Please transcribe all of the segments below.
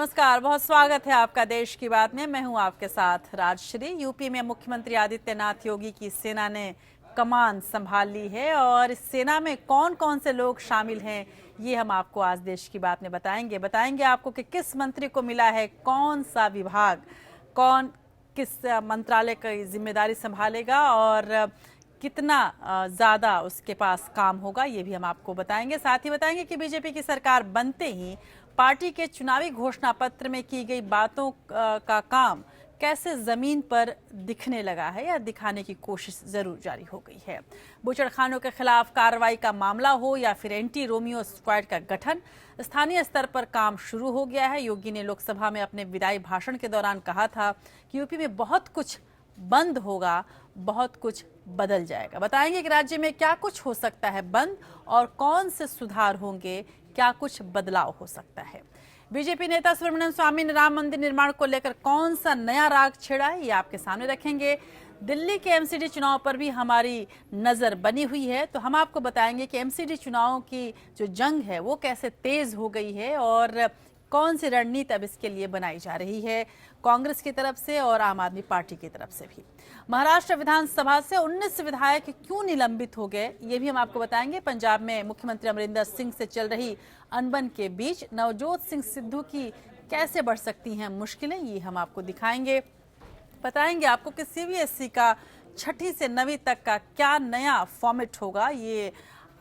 नमस्कार, बहुत स्वागत है आपका देश की बात में। मैं हूं आपके साथ राजश्री। यूपी में मुख्यमंत्री आदित्यनाथ योगी की सेना ने कमान संभाल ली है और इस सेना में कौन कौन से लोग शामिल हैं ये हम आपको आज देश की बात में बताएंगे आपको कि किस मंत्री को मिला है कौन सा विभाग, कौन किस मंत्रालय की जिम्मेदारी संभालेगा और कितना ज़्यादा उसके पास काम होगा, ये भी हम आपको बताएंगे। साथ ही बताएंगे कि बीजेपी की सरकार बनते ही पार्टी के चुनावी घोषणा पत्र में की गई बातों का काम कैसे जमीन पर दिखने लगा है या दिखाने की कोशिश जरूर जारी हो गई है। बूचड़खानों के खिलाफ कार्रवाई का मामला हो या फिर एंटी रोमियो स्क्वाड का गठन, स्थानीय स्तर पर काम शुरू हो गया है। योगी ने लोकसभा में अपने विदाई भाषण के दौरान कहा था कि यूपी में बहुत कुछ बंद होगा, बहुत कुछ बदल जाएगा। बताएंगे कि राज्य में क्या कुछ हो सकता है बंद और कौन से सुधार होंगे, क्या कुछ बदलाव हो सकता है। बीजेपी नेता सुब्रमण्यम स्वामी ने राम मंदिर निर्माण को लेकर कौन सा नया राग छेड़ा है, ये आपके सामने रखेंगे। दिल्ली के एमसीडी चुनाव पर भी हमारी नजर बनी हुई है, तो हम आपको बताएंगे कि एमसीडी चुनाव की जो जंग है वो कैसे तेज हो गई है और कौन सी रणनीति अब इसके लिए बनाई जा रही है कांग्रेस की तरफ से और आम आदमी पार्टी की तरफ से भी। महाराष्ट्र विधानसभा से 19 विधायक क्यों निलंबित हो गए, ये भी हम आपको बताएंगे। पंजाब में मुख्यमंत्री अमरिंदर सिंह से चल रही अनबन के बीच नवजोत सिंह सिद्धू की कैसे बढ़ सकती हैं मुश्किलें, ये हम आपको दिखाएंगे। बताएंगे आपको कि सीबीएसई का 6ठी से 9वीं तक का क्या नया फॉर्मेट होगा। ये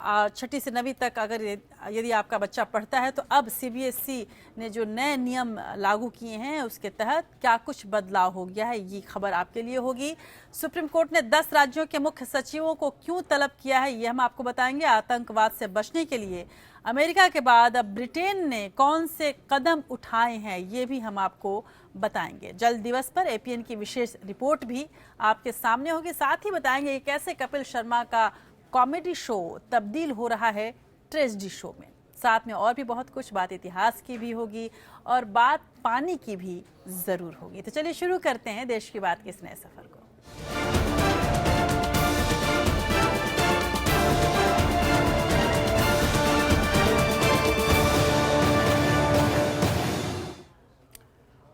6ठी से 9वीं तक अगर यदि आपका बच्चा पढ़ता है तो अब सीबीएसई ने जो नए नियम लागू किए हैं उसके तहत क्या कुछ बदलाव हो गया है, ये खबर आपके लिए होगी। सुप्रीम कोर्ट ने 10 राज्यों के मुख्य सचिवों को क्यों तलब किया है, ये हम आपको बताएंगे। आतंकवाद से बचने के लिए अमेरिका के बाद अब ब्रिटेन ने कौन से कदम उठाए हैं, ये भी हम आपको बताएंगे। जल दिवस पर एपीएन की विशेष रिपोर्ट भी आपके सामने होगी। साथ ही बताएंगे कि कैसे कपिल शर्मा का कॉमेडी शो तब्दील हो रहा है ट्रेजेडी शो में। साथ में और भी बहुत कुछ बात इतिहास की भी होगी और बात पानी की भी जरूर होगी। तो चलिए शुरू करते हैं देश की बात के इस नए सफर को।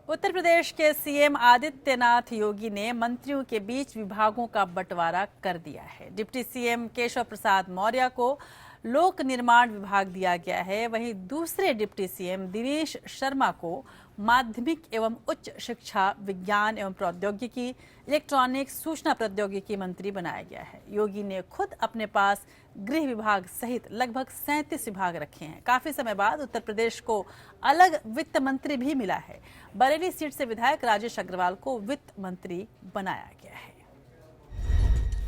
उत्तर प्रदेश के सीएम आदित्यनाथ योगी ने मंत्रियों के बीच विभागों का बंटवारा कर दिया है। डिप्टी सीएम केशव प्रसाद मौर्य को लोक निर्माण विभाग दिया गया है, वहीं दूसरे डिप्टी सीएम दिनेश शर्मा को माध्यमिक एवं उच्च शिक्षा, विज्ञान एवं प्रौद्योगिकी, इलेक्ट्रॉनिक सूचना प्रौद्योगिकी मंत्री बनाया गया है। योगी ने खुद अपने पास गृह विभाग सहित लगभग 37 विभाग रखे हैं। काफी समय बाद उत्तर प्रदेश को अलग वित्त मंत्री भी मिला है। बरेली सीट से विधायक राजेश अग्रवाल को वित्त मंत्री बनाया गया है।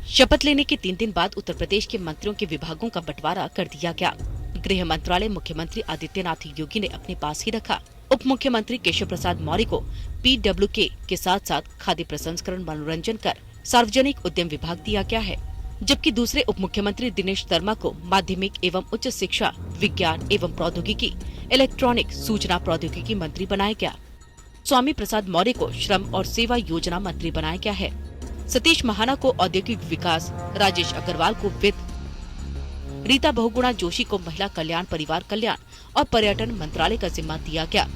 शपथ लेने के 3 दिन बाद उत्तर प्रदेश के मंत्रियों के विभागों का बंटवारा कर दिया गया। गृह मंत्रालय मुख्यमंत्री आदित्यनाथ योगी ने अपने पास ही रखा। उप मुख्यमंत्री केशव प्रसाद मौर्य को पीडब्ल्यूके के साथ साथ खाद्य प्रसंस्करण, मनोरंजन कर सार्वजनिक उद्यम विभाग दिया गया है, जबकि दूसरे उप मुख्यमंत्री दिनेश शर्मा को माध्यमिक एवं उच्च शिक्षा, विज्ञान एवं प्रौद्योगिकी, इलेक्ट्रॉनिक सूचना प्रौद्योगिकी मंत्री बनाया गया। स्वामी प्रसाद मौर्य को श्रम और सेवा योजना मंत्री बनाया गया है। सतीश महाना को औद्योगिक विकास, राजेश अग्रवाल को वित्त, रीता बहुगुणा जोशी को महिला कल्याण, परिवार कल्याण और पर्यटन मंत्रालय का जिम्मा दिया गया।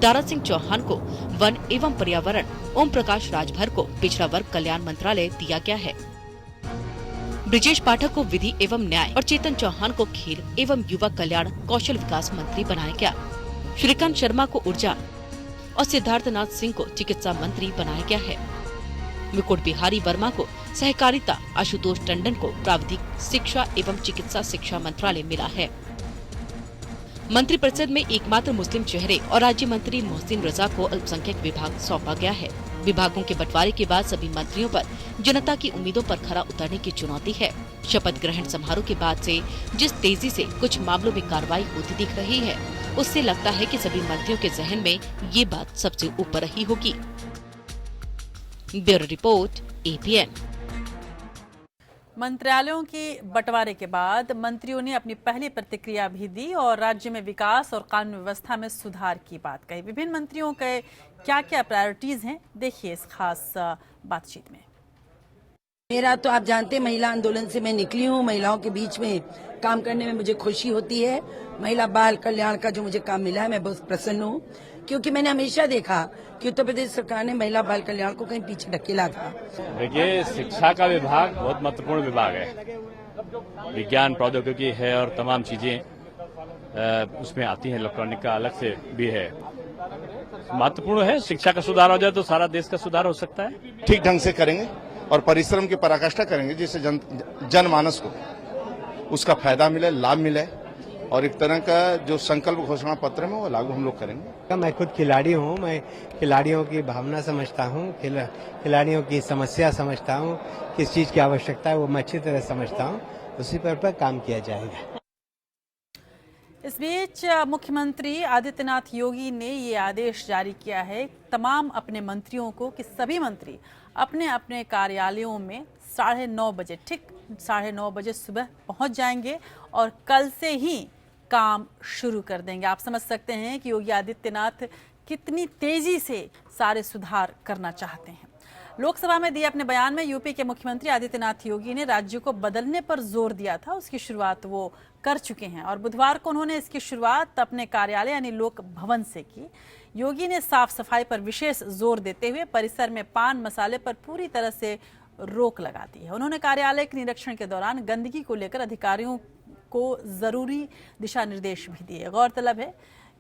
दारा सिंह चौहान को वन एवं पर्यावरण, ओम प्रकाश राजभर को पिछड़ा वर्ग कल्याण मंत्रालय दिया गया है। ब्रिजेश पाठक को विधि एवं न्याय और चेतन चौहान को खेल एवं युवा कल्याण, कौशल विकास मंत्री बनाया गया। श्रीकांत शर्मा को ऊर्जा और सिद्धार्थनाथ सिंह को चिकित्सा मंत्री बनाया गया है। मुकुट बिहारी वर्मा को सहकारिता, आशुतोष टंडन को प्राविधिक शिक्षा एवं चिकित्सा शिक्षा मंत्रालय मिला है। मंत्रिपरिषद में एकमात्र मुस्लिम चेहरे और राज्य मंत्री मोहसिन रजा को अल्पसंख्यक विभाग सौंपा गया है। विभागों के बंटवारे के बाद सभी मंत्रियों पर जनता की उम्मीदों पर खरा उतरने की चुनौती है। शपथ ग्रहण समारोह के बाद से जिस तेजी से कुछ मामलों में कार्रवाई होती दिख रही है, उससे लगता है कि सभी मंत्रियों के जहन में ये बात सबसे ऊपर रही होगी। Bureau report, APN. मंत्रालयों के बंटवारे के बाद मंत्रियों ने अपनी पहली प्रतिक्रिया भी दी और राज्य में विकास और कानून व्यवस्था में सुधार की बात कही। विभिन्न मंत्रियों के क्या क्या प्रायोरिटीज हैं, देखिए इस खास बातचीत में। मेरा तो आप जानते हैं, महिला आंदोलन से मैं निकली हूँ। महिलाओं के बीच में काम करने में मुझे खुशी होती है। महिला बाल कल्याण का जो मुझे काम मिला है, मैं बहुत प्रसन्न हूँ, क्योंकि मैंने हमेशा देखा कि उत्तर प्रदेश सरकार ने महिला बाल कल्याण को कहीं पीछे ढकेला था। देखिए, शिक्षा का विभाग बहुत महत्वपूर्ण विभाग है। विज्ञान प्रौद्योगिकी है और तमाम चीजें उसमें आती हैं। इलेक्ट्रॉनिक का अलग से भी है। महत्वपूर्ण है। शिक्षा का सुधार हो जाए तो सारा देश का सुधार हो सकता है। ठीक ढंग से करेंगे और परिश्रम की पराकाष्ठा करेंगे, जिससे जनमानस को उसका फायदा मिले, लाभ मिले, और एक तरह का जो संकल्प घोषणा पत्र में वो लागू हम लोग करेंगे। मैं खुद खिलाड़ी हूँ। मैं खिलाड़ियों की भावना समझता हूँ, खिलाड़ियों की समस्या समझता हूँ, किस चीज की आवश्यकता है वो मैं अच्छी तरह समझता हूँ। उसी पर काम किया जाएगा। इस बीच मुख्यमंत्री आदित्यनाथ योगी ने ये आदेश जारी किया है तमाम अपने मंत्रियों को कि सभी मंत्री अपने अपने कार्यालयों में 9:30 बजे, ठीक 9:30 बजे सुबह पहुंच जाएंगे और कल से ही काम शुरू कर देंगे। आप समझ सकते हैं कि योगी आदित्यनाथ कितनी तेजी से सारे सुधार करना चाहते हैं। लोकसभा में दिए अपने बयान में यूपी के मुख्यमंत्री आदित्यनाथ योगी ने राज्य को बदलने पर जोर दिया था। उसकी शुरुआत वो कर चुके हैं और बुधवार को उन्होंने इसकी शुरुआत अपने कार्यालय यानी लोक भवन से की। योगी ने साफ सफाई पर विशेष जोर देते हुए परिसर में पान मसाले पर पूरी तरह से रोक लगा दी है। उन्होंने कार्यालय के निरीक्षण के दौरान गंदगी को लेकर अधिकारियों को जरूरी दिशा निर्देश भी दिए। गौरतलब है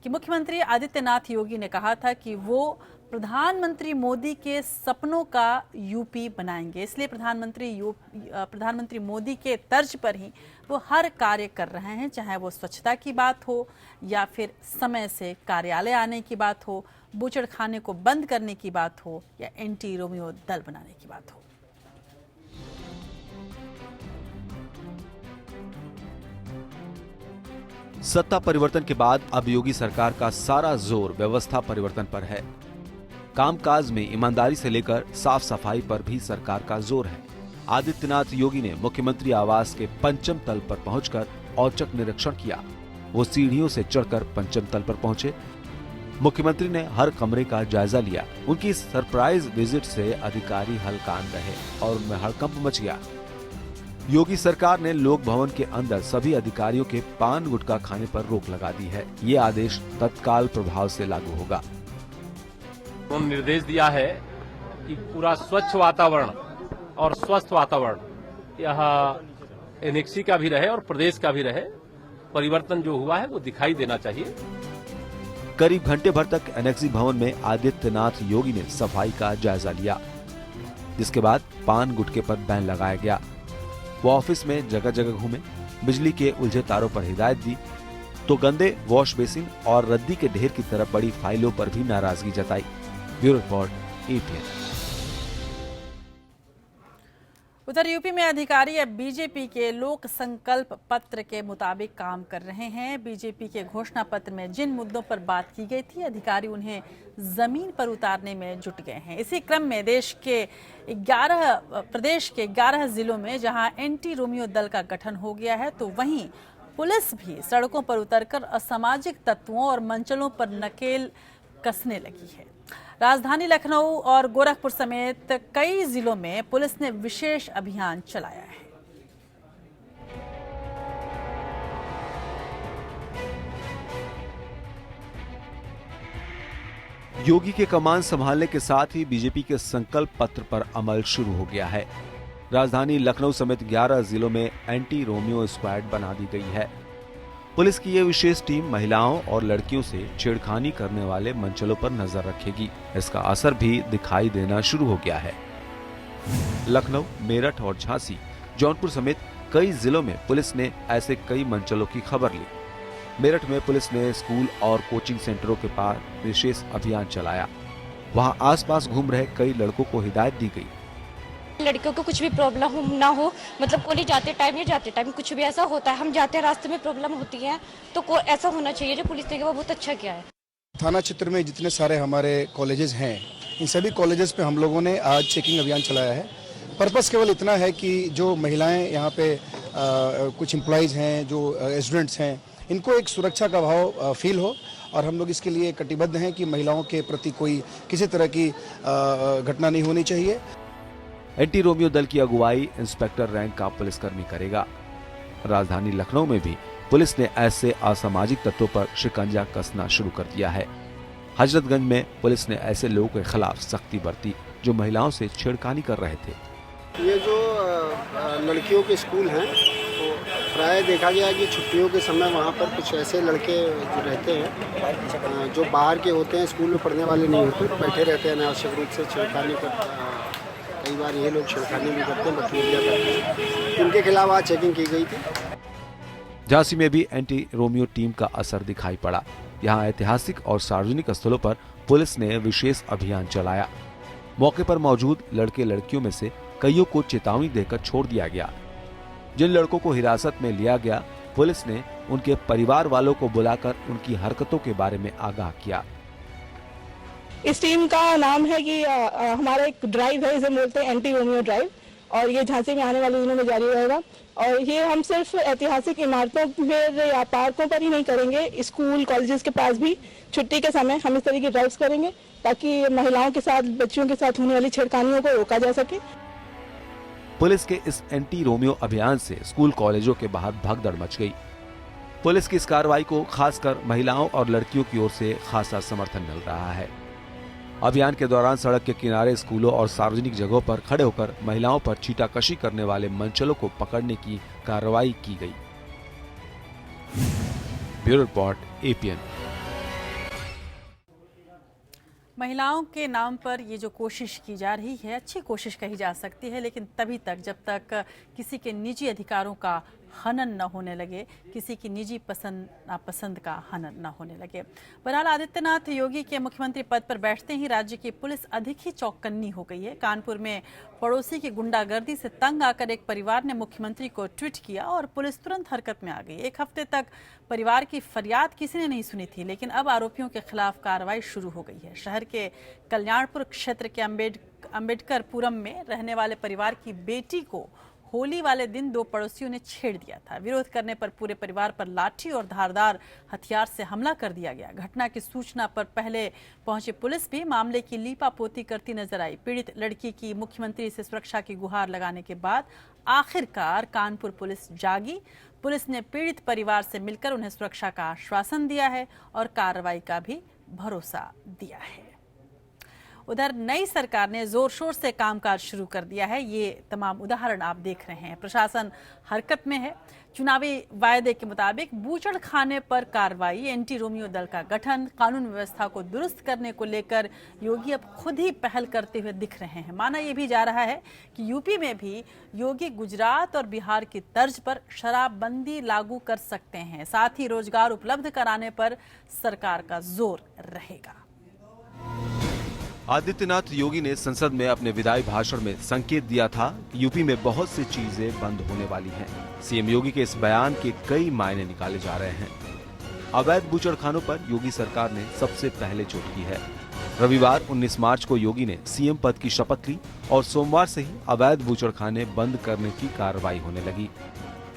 कि मुख्यमंत्री आदित्यनाथ योगी ने कहा था कि वो प्रधानमंत्री मोदी के सपनों का यूपी बनाएंगे, इसलिए प्रधानमंत्री मोदी के तर्ज पर ही वो हर कार्य कर रहे हैं, चाहे वो स्वच्छता की बात हो या फिर समय से कार्यालय आने की बात हो, बूचड़खाने को बंद करने की बात हो या एंटी रोमियो दल बनाने की बात हो। सत्ता परिवर्तन के बाद अब योगी सरकार का सारा जोर व्यवस्था परिवर्तन पर है। कामकाज में ईमानदारी से लेकर साफ सफाई पर भी सरकार का जोर है। आदित्यनाथ योगी ने मुख्यमंत्री आवास के पंचम तल पर पहुंचकर औचक निरीक्षण किया। वो सीढ़ियों से चढ़कर पंचम तल पर पहुंचे। मुख्यमंत्री ने हर कमरे का जायजा लिया। उनकी सरप्राइज विजिट से अधिकारी हलकान रहे और उनमें हड़कंप मच गया। योगी सरकार ने लोक भवन के अंदर सभी अधिकारियों के पान गुटखा खाने पर रोक लगा दी है। ये आदेश तत्काल प्रभाव से लागू होगा। उन्होंने निर्देश दिया है कि पूरा स्वच्छ वातावरण और स्वस्थ वातावरण यह एनेक्सी का भी रहे और प्रदेश का भी रहे। परिवर्तन जो हुआ है वो दिखाई देना चाहिए। करीब घंटे भर तक एनेक्सी भवन में आदित्यनाथ योगी ने सफाई का जायजा लिया, जिसके बाद पान गुटखे पर बैन लगाया गया। वो ऑफिस में जगह जगह घूमे, बिजली के उलझे तारों पर हिदायत दी तो गंदे वॉश बेसिन और रद्दी के ढेर की तरफ बड़ी फाइलों पर भी नाराजगी जताई। Bureau report ATN। उधर यूपी में अधिकारी अब बीजेपी के लोक संकल्प पत्र के मुताबिक काम कर रहे हैं। बीजेपी के घोषणा पत्र में जिन मुद्दों पर बात की गई थी, अधिकारी उन्हें जमीन पर उतारने में जुट गए हैं। इसी क्रम में प्रदेश के 11 जिलों में जहां एंटी रोमियो दल का गठन हो गया है, तो वहीं पुलिस भी सड़कों पर उतरकर असामाजिक तत्वों और मंचलों पर नकेल कसने लगी है। राजधानी लखनऊ और गोरखपुर समेत कई जिलों में पुलिस ने विशेष अभियान चलाया है। योगी के कमान संभालने के साथ ही बीजेपी के संकल्प पत्र पर अमल शुरू हो गया है। राजधानी लखनऊ समेत 11 जिलों में एंटी रोमियो स्क्वाड बना दी गई है। पुलिस की ये विशेष टीम महिलाओं और लड़कियों से छेड़खानी करने वाले मंचलों पर नजर रखेगी। इसका असर भी दिखाई देना शुरू हो गया है। लखनऊ, मेरठ और झांसी, जौनपुर समेत कई जिलों में पुलिस ने ऐसे कई मंचलों की खबर ली। मेरठ में पुलिस ने स्कूल और कोचिंग सेंटरों के पास विशेष अभियान चलाया। वहां आसपास घूम रहे कई लड़कों को हिदायत दी गई। लड़कियों को कुछ भी प्रॉब्लम ना हो, मतलब कॉलेज जाते टाइम या जाते टाइम कुछ भी ऐसा होता है, हम जाते हैं रास्ते में प्रॉब्लम होती है, तो ऐसा होना चाहिए। जो पुलिस ने किया वो बहुत अच्छा किया है। थाना क्षेत्र में जितने सारे हमारे कॉलेजेस हैं, इन सभी कॉलेजेस पे हम लोगों ने आज चेकिंग अभियान चलाया है। पर्पस केवल इतना है कि जो महिलाएं यहाँ पे कुछ एम्प्लॉइज हैं, जो स्टूडेंट्स हैं, इनको एक सुरक्षा का भाव फील हो, और हम लोग इसके लिए कटिबद्ध हैं कि महिलाओं के प्रति कोई किसी तरह की घटना नहीं होनी चाहिए। एंटी रोमियो दल की अगुवाई इंस्पेक्टर रैंक का पुलिसकर्मी करेगा। राजधानी लखनऊ में भी पुलिस ने ऐसे असामाजिक तत्वों पर शिकंजा कसना शुरू कर दिया है। हजरतगंज में पुलिस ने ऐसे लोगों के खिलाफ सख्ती बरती जो महिलाओं से छेड़खानी कर रहे थे। ये जो लड़कियों के स्कूल हैं तो प्राय देखा गया कि छुट्टियों के समय वहाँ पर कुछ ऐसे लड़के जो रहते हैं जो बाहर के होते हैं, स्कूल में पढ़ने वाले नहीं होते, बैठे रहते हैं अनावश्यक रूप से छेड़खानी कर। कई बार ये लोग छेड़खानी भी करते हैं, बदतमीजियाँ करते हैं। इनके खिलाफ आज चेकिंग की गई थी। झांसी में भी एंटी रोमियो टीम का असर दिखाई पड़ा। यहाँ ऐतिहासिक और सार्वजनिक स्थलों पर पुलिस ने विशेष अभियान चलाया। मौके पर मौजूद लड़के लड़कियों में से कईयों को चेतावनी देकर छोड़ दिया गया। जिन लड़कों को हिरासत में लिया गया, पुलिस ने उनके परिवार वालों को बुलाकर उनकी हरकतों के बारे में आगाह किया। इस टीम का नाम है कि हमारा एक ड्राइव है, इसे बोलते हैं एंटी रोमियो ड्राइव, और ये झांसी में आने वाले दिनों में जारी रहेगा। और ये हम सिर्फ ऐतिहासिक इमारतों पर या पार्कों पर ही नहीं करेंगे, स्कूल कॉलेजेस के पास भी छुट्टी के समय हम इस तरह की ड्राइव्स करेंगे ताकि महिलाओं के साथ, बच्चियों के साथ होने वाली छेड़खानियों को रोका जा सके। पुलिस के इस एंटी रोमियो अभियान से स्कूल कॉलेजों के बाहर भगदड़ मच गई। पुलिस की इस कार्रवाई को खासकर महिलाओं और लड़कियों की ओर से खासा समर्थन मिल रहा है। अभियान के दौरान सड़क के किनारे, स्कूलों और सार्वजनिक जगहों पर खड़े होकर महिलाओं पर छीटाकशी करने वाले मंचलों को पकड़ने की कार्रवाई की गई। Bureau report, APN। महिलाओं के नाम पर ये जो कोशिश की जा रही है, अच्छी कोशिश कही जा सकती है, लेकिन तभी तक जब तक किसी के निजी अधिकारों का हनन न होने लगे, किसी की निजी पसंद नापसंद का हनन न होने लगे। बहरहाल आदित्यनाथ योगी के मुख्यमंत्री पद पर बैठते ही राज्य की पुलिस अधिक ही चौकन्नी हो गई है। कानपुर में पड़ोसी की गुंडागर्दी से तंग आकर एक परिवार ने मुख्यमंत्री को ट्वीट किया और पुलिस तुरंत हरकत में आ गई। एक हफ्ते तक परिवार की फरियाद किसी ने नहीं सुनी थी, लेकिन अब आरोपियों के खिलाफ कार्रवाई शुरू हो गई है। शहर के कल्याणपुर क्षेत्र के अम्बेडकरपुरम में रहने वाले परिवार की बेटी को होली वाले दिन दो पड़ोसियों ने छेड़ दिया था। विरोध करने पर पूरे परिवार पर लाठी और धारदार हथियार से हमला कर दिया गया। घटना की सूचना पर पहले पहुंची पुलिस भी मामले की लीपापोती करती नजर आई। पीड़ित लड़की की मुख्यमंत्री से सुरक्षा की गुहार लगाने के बाद आखिरकार कानपुर पुलिस जागी। पुलिस ने पीड़ित परिवार से मिलकर उन्हें सुरक्षा का आश्वासन दिया है और कार्रवाई का भी भरोसा दिया है। उधर नई सरकार ने जोर शोर से कामकाज शुरू कर दिया है। ये तमाम उदाहरण आप देख रहे हैं। प्रशासन हरकत में है। चुनावी वायदे के मुताबिक बूचड़ खाने पर कार्रवाई, एंटी रोमियो दल का गठन, कानून व्यवस्था को दुरुस्त करने को लेकर योगी अब खुद ही पहल करते हुए दिख रहे हैं। माना यह भी जा रहा है कि यूपी में भी योगी गुजरात और बिहार की तर्ज पर शराबबंदी लागू कर सकते हैं। साथ ही रोजगार उपलब्ध कराने पर सरकार का जोर रहेगा। आदित्यनाथ योगी ने संसद में अपने विदाई भाषण में संकेत दिया था कि यूपी में बहुत सी चीजें बंद होने वाली हैं। सीएम योगी के इस बयान के कई मायने निकाले जा रहे हैं। अवैध बूचड़खानों पर योगी सरकार ने सबसे पहले चोट की है। रविवार 19 मार्च को योगी ने सीएम पद की शपथ ली और सोमवार से ही अवैध बूचड़खाने बंद करने की कार्रवाई होने लगी।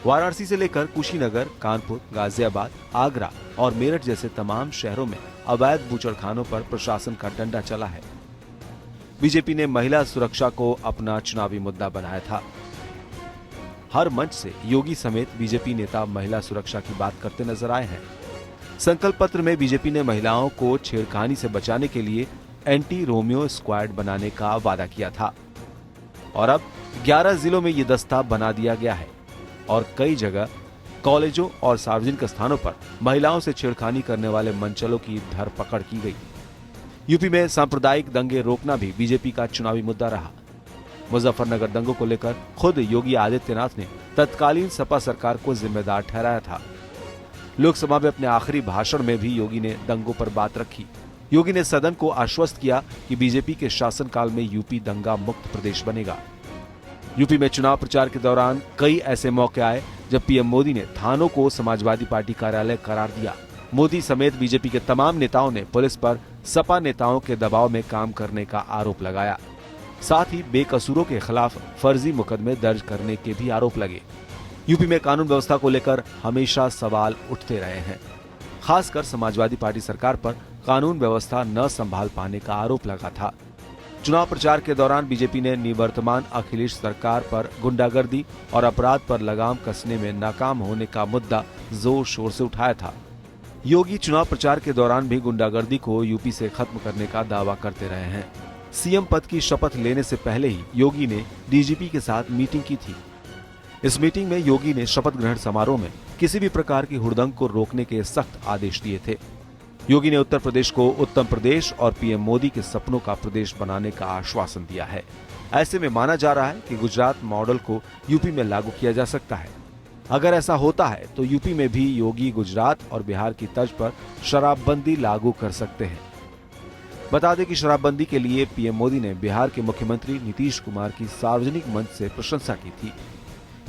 वाराणसी से लेकर कुशीनगर, कानपुर, गाजियाबाद, आगरा और मेरठ जैसे तमाम शहरों में अवैध बूचड़खानों पर प्रशासन का डंडा चला है। बीजेपी ने महिला सुरक्षा को अपना चुनावी मुद्दा बनाया था। हर मंच से योगी समेत बीजेपी नेता महिला सुरक्षा की बात करते नजर आए हैं। संकल्प पत्र में बीजेपी ने महिलाओं को छेड़खानी से बचाने के लिए एंटी रोमियो स्क्वाड बनाने का वादा किया था और अब 11 जिलों में ये दस्ता बना दिया गया है और कई जगह कॉलेजों और सार्वजनिक स्थानों पर महिलाओं से छेड़खानी करने वाले मंचलों की धरपकड़ की गई। यूपी में सांप्रदायिक दंगे रोकना भी बीजेपी का चुनावी मुद्दा रहा। मुजफ्फरनगर दंगों को लेकर खुद योगी आदित्यनाथ ने तत्कालीन सपा सरकार को जिम्मेदार ठहराया था। लोकसभा में अपने आखिरी भाषण में भी योगी ने दंगों पर बात रखी। योगी ने सदन को आश्वस्त किया कि बीजेपी के शासनकाल में यूपी दंगा मुक्त प्रदेश बनेगा। यूपी में चुनाव प्रचार के दौरान कई ऐसे मौके आए जब पीएम मोदी ने थानों को समाजवादी पार्टी कार्यालय करार दिया। मोदी समेत बीजेपी के तमाम नेताओं ने पुलिस पर सपा नेताओं के दबाव में काम करने का आरोप लगाया। साथ ही बेकसूरों के खिलाफ फर्जी मुकदमे दर्ज करने के भी आरोप लगे। यूपी में कानून व्यवस्था को लेकर हमेशा सवाल उठते रहे हैं। खासकर समाजवादी पार्टी सरकार पर कानून व्यवस्था न संभाल पाने का आरोप लगा था। चुनाव प्रचार के दौरान बीजेपी ने निवर्तमान अखिलेश सरकार पर गुंडागर्दी और अपराध पर लगाम कसने में नाकाम होने का मुद्दा जोर शोर से उठाया था। योगी चुनाव प्रचार के दौरान भी गुंडागर्दी को यूपी से खत्म करने का दावा करते रहे हैं। सीएम पद की शपथ लेने से पहले ही योगी ने डीजीपी के साथ मीटिंग की थी। इस मीटिंग में योगी ने शपथ ग्रहण समारोह में किसी भी प्रकार की हुड़दंग को रोकने के सख्त आदेश दिए थे। योगी ने उत्तर प्रदेश को उत्तम प्रदेश और पीएम मोदी के सपनों का प्रदेश बनाने का आश्वासन दिया है। ऐसे में माना जा रहा है कि गुजरात मॉडल को यूपी में लागू किया जा सकता है। अगर ऐसा होता है तो यूपी में भी योगी गुजरात और बिहार की तर्ज पर शराबबंदी लागू कर सकते हैं। बता दें कि शराबबंदी के लिए पीएम मोदी ने बिहार के मुख्यमंत्री नीतीश कुमार की सार्वजनिक मंच से प्रशंसा की थी।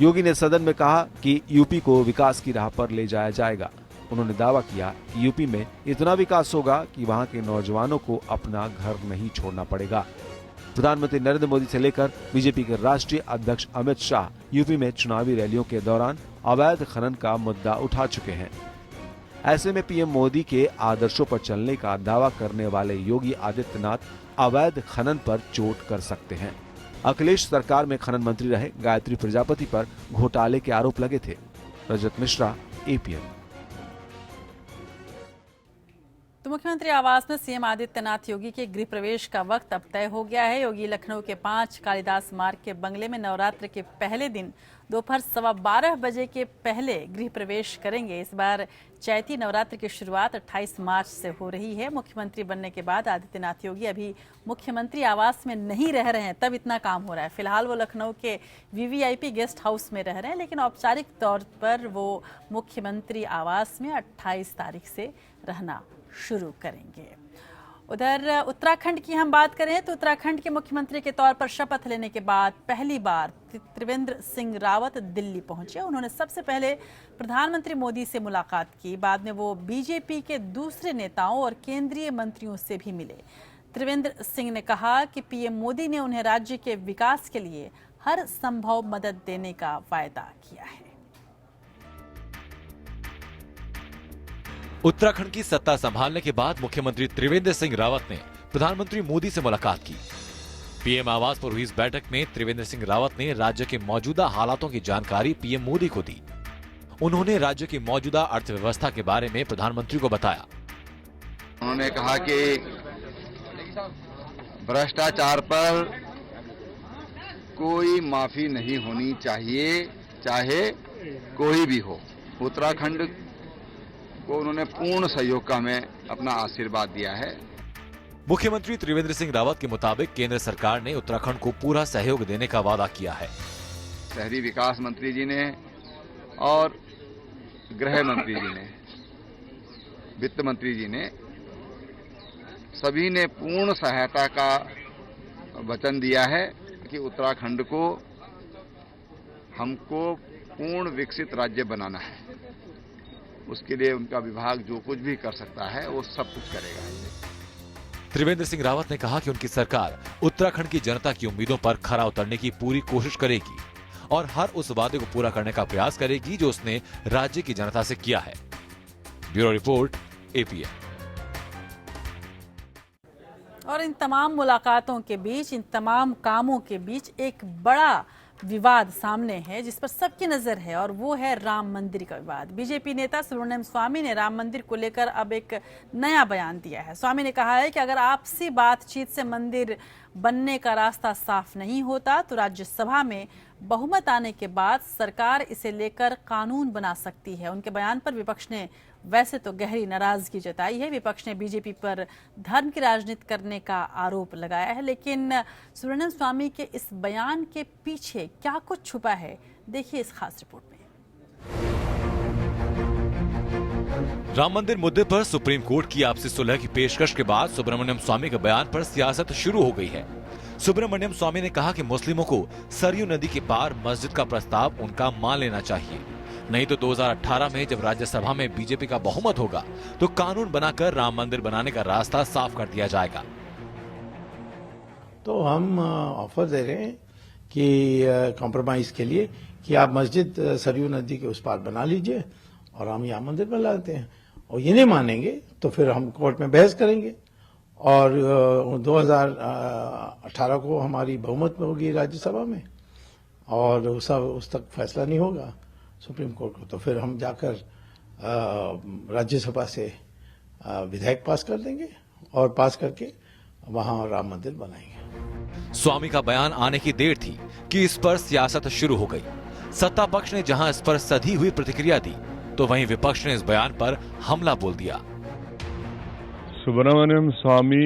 योगी ने सदन में कहा कि यूपी को विकास की राह पर ले जाया जाएगा। उन्होंने दावा किया कि यूपी में इतना विकास होगा कि वहां के नौजवानों को अपना घर नहीं छोड़ना पड़ेगा। प्रधानमंत्री नरेंद्र मोदी से लेकर बीजेपी के राष्ट्रीय अध्यक्ष अमित शाह यूपी में चुनावी रैलियों के दौरान अवैध खनन का मुद्दा उठा चुके हैं। ऐसे में पीएम मोदी के आदर्शों पर चलने का दावा करने वाले योगी आदित्यनाथ अवैध खनन पर चोट कर सकते हैं। अखिलेश सरकार में खनन मंत्री रहे गायत्री प्रजापति पर घोटाले के आरोप लगे थे। रजत मिश्रा, एपीएन। तो मुख्यमंत्री आवास में सीएम आदित्यनाथ योगी के गृह प्रवेश का वक्त अब तय हो गया है। योगी लखनऊ के 5 कालिदास मार्ग के बंगले में नवरात्र के पहले दिन दोपहर 12:15 बजे के पहले गृह प्रवेश करेंगे। इस बार चैती नवरात्र की शुरुआत 28 मार्च से हो रही है। मुख्यमंत्री बनने के बाद आदित्यनाथ योगी अभी मुख्यमंत्री आवास में नहीं रह रहे हैं, तब इतना काम हो रहा है। फिलहाल वो लखनऊ के वीवीआईपी गेस्ट हाउस में रह रहे हैं, लेकिन औपचारिक तौर पर वो मुख्यमंत्री आवास में 28 तारीख से रहना शुरू करेंगे। उधर उत्तराखंड की हम बात करें तो उत्तराखंड के मुख्यमंत्री के तौर पर शपथ लेने के बाद पहली बार त्रिवेंद्र सिंह रावत दिल्ली पहुंचे। उन्होंने सबसे पहले प्रधानमंत्री मोदी से मुलाकात की। बाद में वो बीजेपी के दूसरे नेताओं और केंद्रीय मंत्रियों से भी मिले। त्रिवेंद्र सिंह ने कहा कि पीएम मोदी ने उन्हें राज्य के विकास के लिए हर संभव मदद देने का वायदा किया है। उत्तराखंड की सत्ता संभालने के बाद मुख्यमंत्री त्रिवेंद्र सिंह रावत ने प्रधानमंत्री मोदी से मुलाकात की। पीएम आवास पर हुई इस बैठक में त्रिवेंद्र सिंह रावत ने राज्य के मौजूदा हालातों की जानकारी पीएम मोदी को दी। उन्होंने राज्य की मौजूदा अर्थव्यवस्था के बारे में प्रधानमंत्री को बताया। उन्होंने कहा कि भ्रष्टाचार पर कोई माफी नहीं होनी चाहिए, चाहे कोई भी हो। उत्तराखंड को उन्होंने पूर्ण सहयोग का हमें अपना आशीर्वाद दिया है। मुख्यमंत्री त्रिवेंद्र सिंह रावत के मुताबिक केंद्र सरकार ने उत्तराखंड को पूरा सहयोग देने का वादा किया है। शहरी विकास मंत्री जी ने और गृह मंत्री जी ने, वित्त मंत्री जी ने, सभी ने पूर्ण सहायता का वचन दिया है कि उत्तराखंड को हमको पूर्ण विकसित राज्य बनाना है। उसके लिए उनका विभाग जो कुछ भी कर सकता है वो सब कुछ करेगा। त्रिवेंद्र सिंह रावत ने कहा कि उनकी सरकार उत्तराखंड की जनता की उम्मीदों पर खरा उतरने की पूरी कोशिश करेगी और हर उस वादे को पूरा करने का प्रयास करेगी जो उसने राज्य की जनता से किया है। Bureau report, APN. और इन तमाम मुलाकातों के बीच, इन तमाम कामों के बीच एक बड़ा विवाद सामने है जिस पर सबकी नजर है, और वो है राम मंदिर का विवाद। बीजेपी नेता सुब्रमण्यम स्वामी ने राम मंदिर को लेकर अब एक नया बयान दिया है। स्वामी ने कहा है कि अगर आपसी बातचीत से मंदिर बनने का रास्ता साफ नहीं होता तो राज्यसभा में बहुमत आने के बाद सरकार इसे लेकर कानून बना सकती है। उनके बयान पर विपक्ष ने वैसे तो गहरी नाराजगी जताई है। विपक्ष ने बीजेपी पर धर्म की राजनीति करने का आरोप लगाया है, लेकिन सुब्रमण्यम स्वामी के इस बयान के पीछे क्या कुछ छुपा है, देखिए इस खास रिपोर्ट में। राम मंदिर मुद्दे पर सुप्रीम कोर्ट की आपसी सुलह की पेशकश के बाद सुब्रमण्यम स्वामी के बयान पर सियासत शुरू हो गई है। सुब्रमण्यम स्वामी ने कहा कि मुस्लिमों को सरयू नदी के पार मस्जिद का प्रस्ताव उनका मान लेना चाहिए, नहीं तो 2018 में जब राज्यसभा में बीजेपी का बहुमत होगा तो कानून बनाकर राम मंदिर बनाने का रास्ता साफ कर दिया जाएगा। तो हम ऑफर दे रहे हैं कि कॉम्प्रोमाइज के लिए कि आप मस्जिद सरयू नदी के उस पार बना लीजिए और हम यहाँ मंदिर बना लेते हैं, और ये नहीं मानेंगे तो फिर हम कोर्ट में बहस करेंगे और 2018 को हमारी बहुमत में होगी राज्यसभा में, और उस तक फैसला नहीं होगा सुप्रीम कोर्ट को, तो फिर हम जाकर राज्यसभा से विधेयक पास कर देंगे और पास करके वहां राम मंदिर बनाएंगे। स्वामी का बयान आने की देर थी कि इस पर सियासत शुरू हो गई। सत्ता पक्ष ने जहां इस पर सधी हुई प्रतिक्रिया दी, तो वहीं विपक्ष ने इस बयान पर हमला बोल दिया। सुब्रमण्यम स्वामी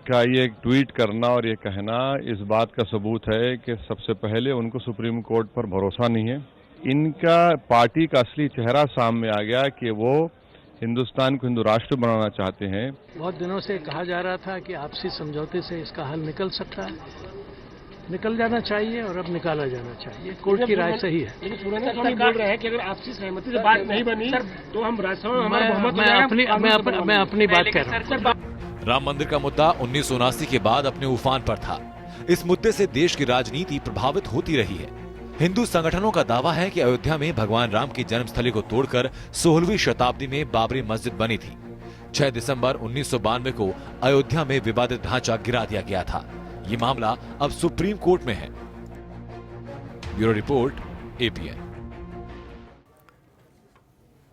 का ये ट्वीट करना और ये कहना इस बात का सबूत है कि सबसे पहले उनको सुप्रीम कोर्ट पर भरोसा नहीं है। इनका पार्टी का असली चेहरा सामने आ गया कि वो हिंदुस्तान को हिंदू राष्ट्र बनाना चाहते हैं। बहुत दिनों से कहा जा रहा था कि आपसी समझौते से इसका हल निकल सकता है, निकल जाना चाहिए और अब निकाला जाना चाहिए। कोर्ट की राय सही है। लेकिन सुरेंद्र स्वामी बोल रहे हैं कि अगर आपसी सहमति से बात नहीं बनी तो हम राज्यसभा में हमारा बहुमत मैं अपनी बात कह रहा हूँ। राम मंदिर का मुद्दा 1979 के बाद अपने उफान पर था। इस मुद्दे से देश की राजनीति प्रभावित होती रही है। हिंदू संगठनों का दावा है कि अयोध्या में भगवान राम की जन्मस्थली को तोड़कर 16वीं शताब्दी में बाबरी मस्जिद बनी थी। 6 दिसंबर 1992 को अयोध्या में विवादित ढांचा गिरा दिया गया था। ये मामला अब सुप्रीम कोर्ट में है। Bureau report, APN।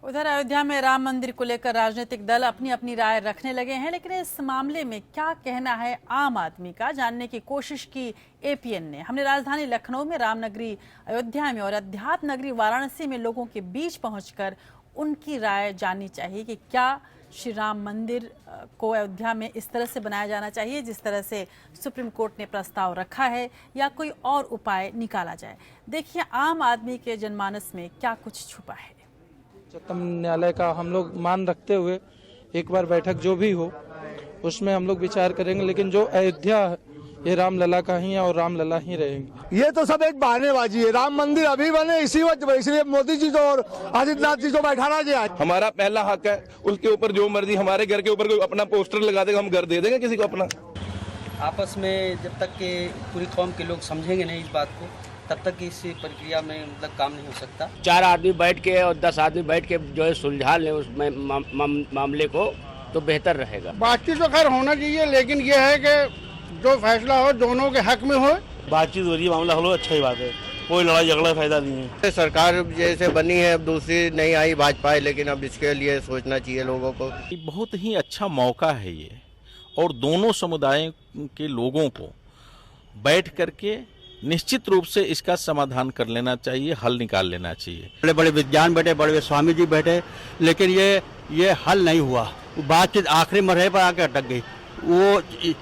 उधर अयोध्या में राम मंदिर को लेकर राजनीतिक दल अपनी अपनी राय रखने लगे हैं, लेकिन इस मामले में क्या कहना है आम आदमी का, जानने की कोशिश की APN ने। हमने राजधानी लखनऊ में रामनगरी अयोध्या में और अध्यात्म नगरी वाराणसी में लोगों के बीच पहुंचकर उनकी राय जाननी चाहिए कि क्या श्री राम मंदिर को अयोध्या में इस तरह से बनाया जाना चाहिए जिस तरह से सुप्रीम कोर्ट ने प्रस्ताव रखा है, या कोई और उपाय निकाला जाए। देखिए आम आदमी के जनमानस में क्या कुछ छुपा है। उच्चतम न्यायालय का हम लोग मान रखते हुए एक बार बैठक जो भी हो उसमें हम लोग विचार करेंगे, लेकिन जो अयोध्या है ये रामलला का ही है और रामलला ही रहेंगे। ये तो सब एक बहानेबाजी है। राम मंदिर अभी बने इसी वक्त, इसलिए मोदी जी को और आदित्यनाथ जी को बैठाना चाहिए। हमारा पहला हक है, उसके ऊपर जो मर्जी, हमारे घर के ऊपर कोई अपना पोस्टर लगा देगा, हम घर दे देंगे किसी को अपना। आपस में जब तक के पूरी कौम के लोग समझेंगे नहीं इस बात को, तब तक इस प्रक्रिया में मतलब काम नहीं हो सकता। 4 आदमी बैठ के और 10 आदमी बैठ के जो है सुलझा ले उस मामले को, तो बेहतर रहेगा। बातचीत तो खैर होना चाहिए, लेकिन ये है कि जो फैसला हो दोनों के हक में हो। बातचीत हो रही है, मामला हल हो, अच्छा ही बात है, कोई लड़ाई झगड़ा फायदा नहीं है। सरकार जैसे बनी है, अब दूसरी नहीं आई भाजपा, लेकिन अब इसके लिए सोचना चाहिए लोगों को। बहुत ही अच्छा मौका है ये, और दोनों समुदाय के लोगों को बैठ करके निश्चित रूप से इसका समाधान कर लेना चाहिए, हल निकाल लेना चाहिए। बड़े बड़े विद्वान बैठे, बड़े बड़े स्वामी जी बैठे, लेकिन ये हल नहीं हुआ। बातचीत आखिरी मरहले पर आकर अटक गई। वो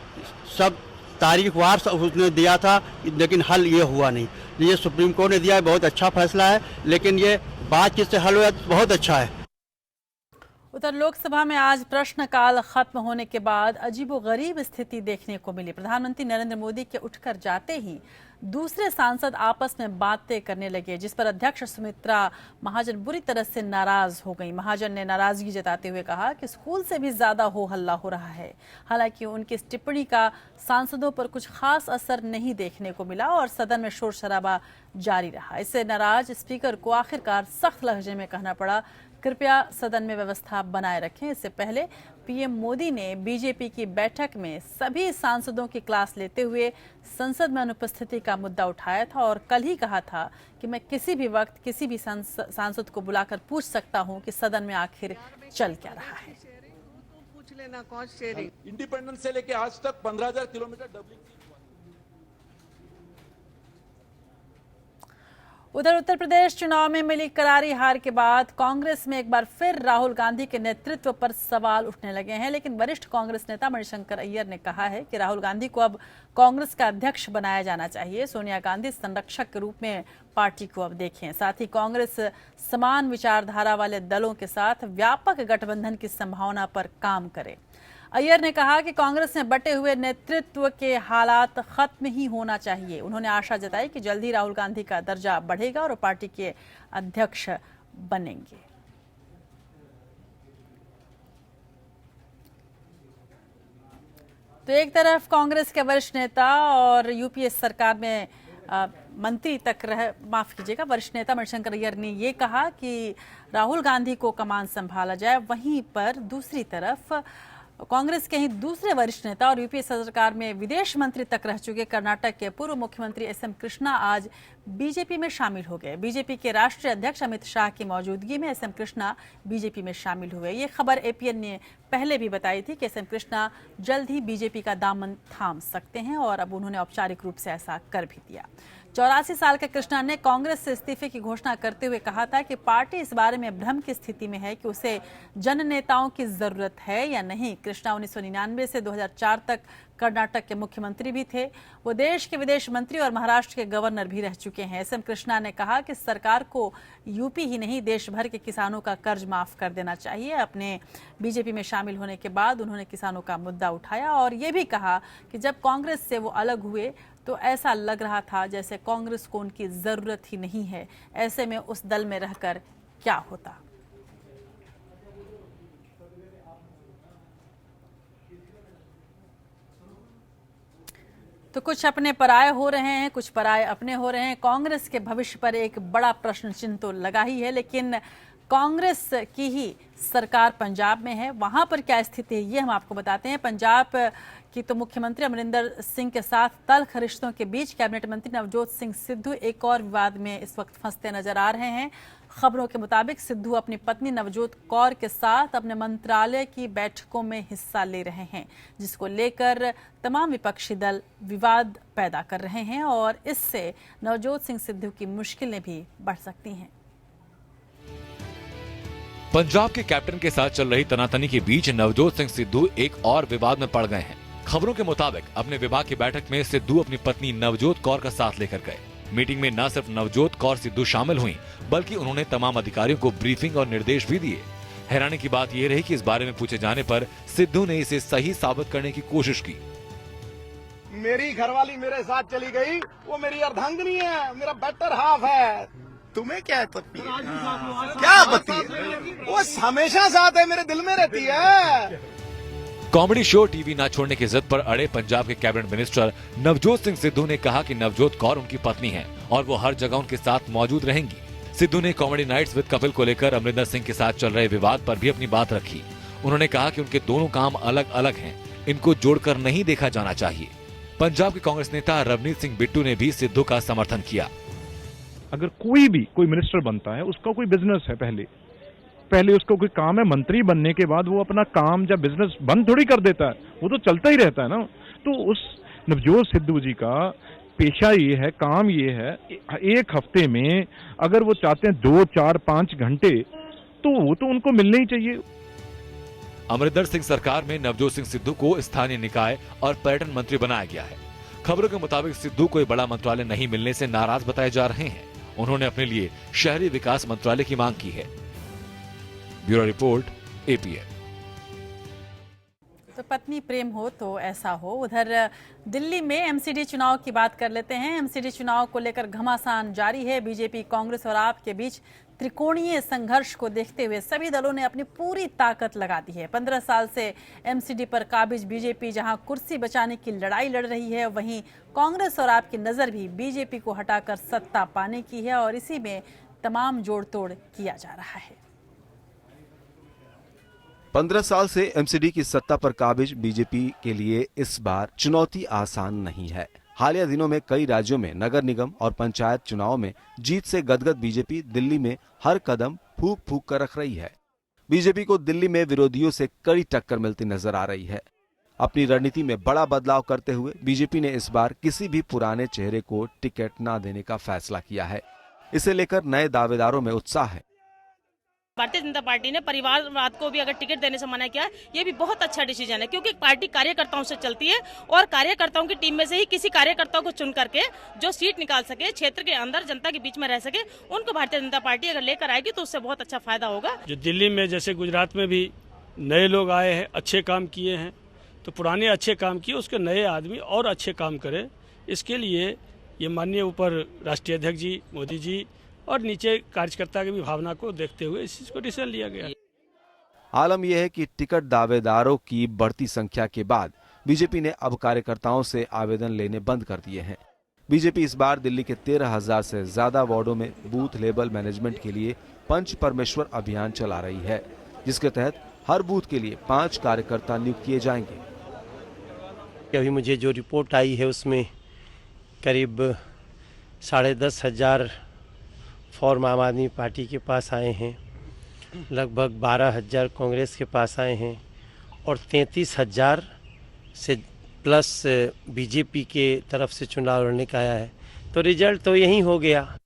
सब तारीखवार उसने दिया था, लेकिन हल ये हुआ नहीं। ये सुप्रीम कोर्ट ने दिया है, बहुत अच्छा फैसला है, लेकिन ये बातचीत से हल हुआ बहुत अच्छा है। उधर लोकसभा में आज प्रश्नकाल खत्म होने के बाद अजीबोगरीब स्थिति देखने को मिली। प्रधानमंत्री नरेंद्र मोदी के उठकर जाते ही दूसरे सांसद आपस में बातें करने लगे, जिस पर अध्यक्ष सुमित्रा महाजन बुरी तरह से नाराज हो गई। महाजन ने नाराजगी जताते हुए कहा कि स्कूल से भी ज्यादा हो हल्ला हो रहा है। हालांकि उनकी इस टिप्पणी का सांसदों पर कुछ खास असर नहीं देखने को मिला और सदन में शोर शराबा जारी रहा। इससे नाराज स्पीकर को आखिरकार सख्त लहजे में कहना पड़ा, कृपया सदन में व्यवस्था बनाए रखें। इससे पहले पीएम मोदी ने बीजेपी की बैठक में सभी सांसदों की क्लास लेते हुए संसद में अनुपस्थिति का मुद्दा उठाया था और कल ही कहा था कि मैं किसी भी वक्त किसी भी सांसद को बुलाकर पूछ सकता हूं कि सदन में आखिर चल क्या रहा है। पूछ लेना कॉस्ट शेयरिंग, इंडिपेंडेंस से लेके आज तक 15,000 किलोमीटर डबलिंग। उधर उत्तर प्रदेश चुनाव में मिली करारी हार के बाद कांग्रेस में एक बार फिर राहुल गांधी के नेतृत्व पर सवाल उठने लगे हैं, लेकिन वरिष्ठ कांग्रेस नेता मणिशंकर अय्यर ने कहा है कि राहुल गांधी को अब कांग्रेस का अध्यक्ष बनाया जाना चाहिए। सोनिया गांधी संरक्षक के रूप में पार्टी को अब देखें। साथ ही कांग्रेस समान विचारधारा वाले दलों के साथ व्यापक गठबंधन की संभावना पर काम करे। अय्यर ने कहा कि कांग्रेस में बटे हुए नेतृत्व के हालात खत्म ही होना चाहिए। उन्होंने आशा जताई कि जल्द ही राहुल गांधी का दर्जा बढ़ेगा और पार्टी के अध्यक्ष बनेंगे। तो एक तरफ कांग्रेस के वरिष्ठ नेता और यूपीए सरकार में मंत्री तक वरिष्ठ नेता मणिशंकर अय्यर ने ये कहा कि राहुल गांधी को कमान संभाला जाए। वहीं पर दूसरी तरफ कांग्रेस के ही दूसरे वरिष्ठ नेता और यूपीए सरकार में विदेश मंत्री तक रह चुके कर्नाटक के पूर्व मुख्यमंत्री एसएम कृष्णा आज बीजेपी में शामिल हो गए। बीजेपी के राष्ट्रीय अध्यक्ष अमित शाह की मौजूदगी में एसएम कृष्णा बीजेपी में शामिल हुए। ये खबर एपीएन ने पहले भी बताई थी कि एसएम कृष्णा जल्द ही बीजेपी का दामन थाम सकते हैं और अब उन्होंने औपचारिक रूप से ऐसा कर भी दिया। 84 साल के कृष्णा ने कांग्रेस से इस्तीफे की घोषणा करते हुए कहा था कि पार्टी इस बारे में भ्रम की स्थिति में है कि उसे जन नेताओं की जरूरत है या नहीं। कृष्णा 1999 से 2004 तक कर्नाटक के मुख्यमंत्री भी थे। वो देश के विदेश मंत्री और महाराष्ट्र के गवर्नर भी रह चुके हैं। एसएम कृष्णा ने कहा कि सरकार को यूपी ही नहीं देश भर के किसानों का कर्ज माफ कर देना चाहिए। अपने बीजेपी में शामिल होने के बाद उन्होंने किसानों का मुद्दा उठाया और ये भी कहा कि जब कांग्रेस से वो अलग हुए तो ऐसा लग रहा था जैसे कांग्रेस को उनकी जरूरत ही नहीं है। ऐसे में उस दल में रहकर क्या होता। तो कुछ अपने पराये हो रहे हैं, कुछ पराये अपने हो रहे हैं। कांग्रेस के भविष्य पर एक बड़ा प्रश्न चिन्ह तो लगा ही है, लेकिन कांग्रेस की ही सरकार पंजाब में है। वहां पर क्या स्थिति है ये हम आपको बताते हैं। पंजाब की तो मुख्यमंत्री अमरिंदर सिंह के साथ तल्ख रिश्तों के बीच कैबिनेट मंत्री नवजोत सिंह सिद्धू एक और विवाद में इस वक्त फंसते नजर आ रहे हैं। खबरों के मुताबिक सिद्धू अपनी पत्नी नवजोत कौर के साथ अपने मंत्रालय की बैठकों में हिस्सा ले रहे हैं, जिसको लेकर तमाम विपक्षी दल विवाद पैदा कर रहे हैं और इससे नवजोत सिंह सिद्धू की मुश्किलें भी बढ़ सकती हैं। पंजाब के कैप्टन के साथ चल रही तनातनी के बीच नवजोत सिंह सिद्धू एक और विवाद में पड़ गए हैं। खबरों के मुताबिक अपने विभाग की बैठक में सिद्धू अपनी पत्नी नवजोत कौर का साथ लेकर गए। मीटिंग में न सिर्फ नवजोत कौर सिद्धू शामिल हुई, बल्कि उन्होंने तमाम अधिकारियों को ब्रीफिंग और निर्देश भी दिए। हैरानी की बात यह रही कि इस बारे में पूछे जाने पर सिद्धू ने इसे सही साबित करने की कोशिश की। मेरी घरवाली मेरे साथ चली गई, वो मेरी अर्धांगिनी है, मेरा बेटर हाफ है। तुम्हें क्या आपत्ति है? क्या आपत्ति है? वो हमेशा साथ है, मेरे दिल में रहती है। कॉमेडी शो टीवी ना छोड़ने की जिद पर अड़े पंजाब के कैबिनेट मिनिस्टर नवजोत सिंह सिद्धू ने कहा कि नवजोत कौर उनकी पत्नी है और वो हर जगह उनके साथ मौजूद रहेंगी। सिद्धू ने कॉमेडी नाइट्स विद कपिल को लेकर अमरिंदर सिंह के साथ चल रहे विवाद पर भी अपनी बात रखी। उन्होंने कहा कि उनके दोनों काम अलग अलग हैं, इनको जोड़कर नहीं देखा जाना चाहिए। पंजाब के कांग्रेस नेता रवनीत सिंह बिट्टू ने भी सिद्धू का समर्थन किया। अगर कोई मिनिस्टर बनता है, उसका कोई बिजनेस है, पहले उसका कोई काम है। मंत्री बनने के बाद वो अपना काम या बिजनेस बंद थोड़ी कर देता है, वो तो चलता ही रहता है ना। तो उस नवजोत सिद्धू जी का पेशा ये है, काम ये है, एक हफ्ते में अगर वो चाहते हैं 2, 4, 5 घंटे, तो वो तो उनको मिलने ही चाहिए। अमरिंदर सिंह सरकार में नवजोत सिंह सिद्धू को स्थानीय निकाय और पर्यटन मंत्री बनाया गया है। खबरों के मुताबिक सिद्धू को बड़ा मंत्रालय नहीं मिलने से नाराज बताए जा रहे हैं। उन्होंने अपने लिए शहरी विकास मंत्रालय की मांग की है। Bureau report, APN. तो पत्नी प्रेम हो तो ऐसा हो। उधर दिल्ली में एमसीडी चुनाव की बात कर लेते हैं। एमसीडी चुनाव को लेकर घमासान जारी है। बीजेपी, कांग्रेस और आप के बीच त्रिकोणीय संघर्ष को देखते हुए सभी दलों ने अपनी पूरी ताकत लगा दी है। 15 साल से एमसीडी पर काबिज बीजेपी जहां कुर्सी बचाने की लड़ाई लड़ रही है, वहीं कांग्रेस और आप की नजर भी बीजेपी को हटाकर सत्ता पाने की है और इसी में तमाम जोड़ तोड़ किया जा रहा है। 15 साल से एमसीडी की सत्ता पर काबिज बीजेपी के लिए इस बार चुनौती आसान नहीं है। हालिया दिनों में कई राज्यों में नगर निगम और पंचायत चुनाव में जीत से गदगद बीजेपी दिल्ली में हर कदम फूंक फूंक कर रख रही है। बीजेपी को दिल्ली में विरोधियों से कड़ी टक्कर मिलती नजर आ रही है। अपनी रणनीति में बड़ा बदलाव करते हुए बीजेपी ने इस बार किसी भी पुराने चेहरे को टिकट न देने का फैसला किया है। इसे लेकर नए दावेदारों में उत्साह है। भारतीय जनता पार्टी ने परिवारवाद को भी अगर टिकट देने से मना किया, ये भी बहुत अच्छा डिसीजन है, क्योंकि पार्टी कार्यकर्ताओं से चलती है और कार्यकर्ताओं की टीम में से ही किसी कार्यकर्ता को चुन करके जो सीट निकाल सके, क्षेत्र के अंदर जनता के बीच में रह सके, उनको भारतीय जनता पार्टी अगर लेकर आएगी तो उससे बहुत अच्छा फायदा होगा। जो दिल्ली में जैसे गुजरात में भी नए लोग आए हैं, अच्छे काम किए हैं, तो पुराने अच्छे काम किए, उसके नए आदमी और अच्छे काम करे। इसके लिए ये माननीय ऊपर राष्ट्रीय अध्यक्ष जी मोदी जी और नीचे कार्यकर्ता की भी भावना को देखते हुए इस चीज को डिसीजन लिया गया। आलम यह है कि टिकट दावेदारों की बढ़ती संख्या के बाद बीजेपी ने अब कार्यकर्ताओं से आवेदन लेने बंद कर दिए हैं। बीजेपी इस बार दिल्ली के 13,000 से ज्यादा वार्डों में बूथ लेवल मैनेजमेंट के लिए पंच परमेश्वर अभियान चला रही है, जिसके तहत हर बूथ के लिए 5 कार्यकर्ता नियुक्त किए जाएंगे। अभी मुझे जो रिपोर्ट आई है उसमें करीब 10,500 फॉर्म आम आदमी पार्टी के पास आए हैं, लगभग 12,000 कांग्रेस के पास आए हैं और 33,000 से प्लस बीजेपी के तरफ से चुनाव लड़ने का आया है। तो रिजल्ट तो यही हो गया।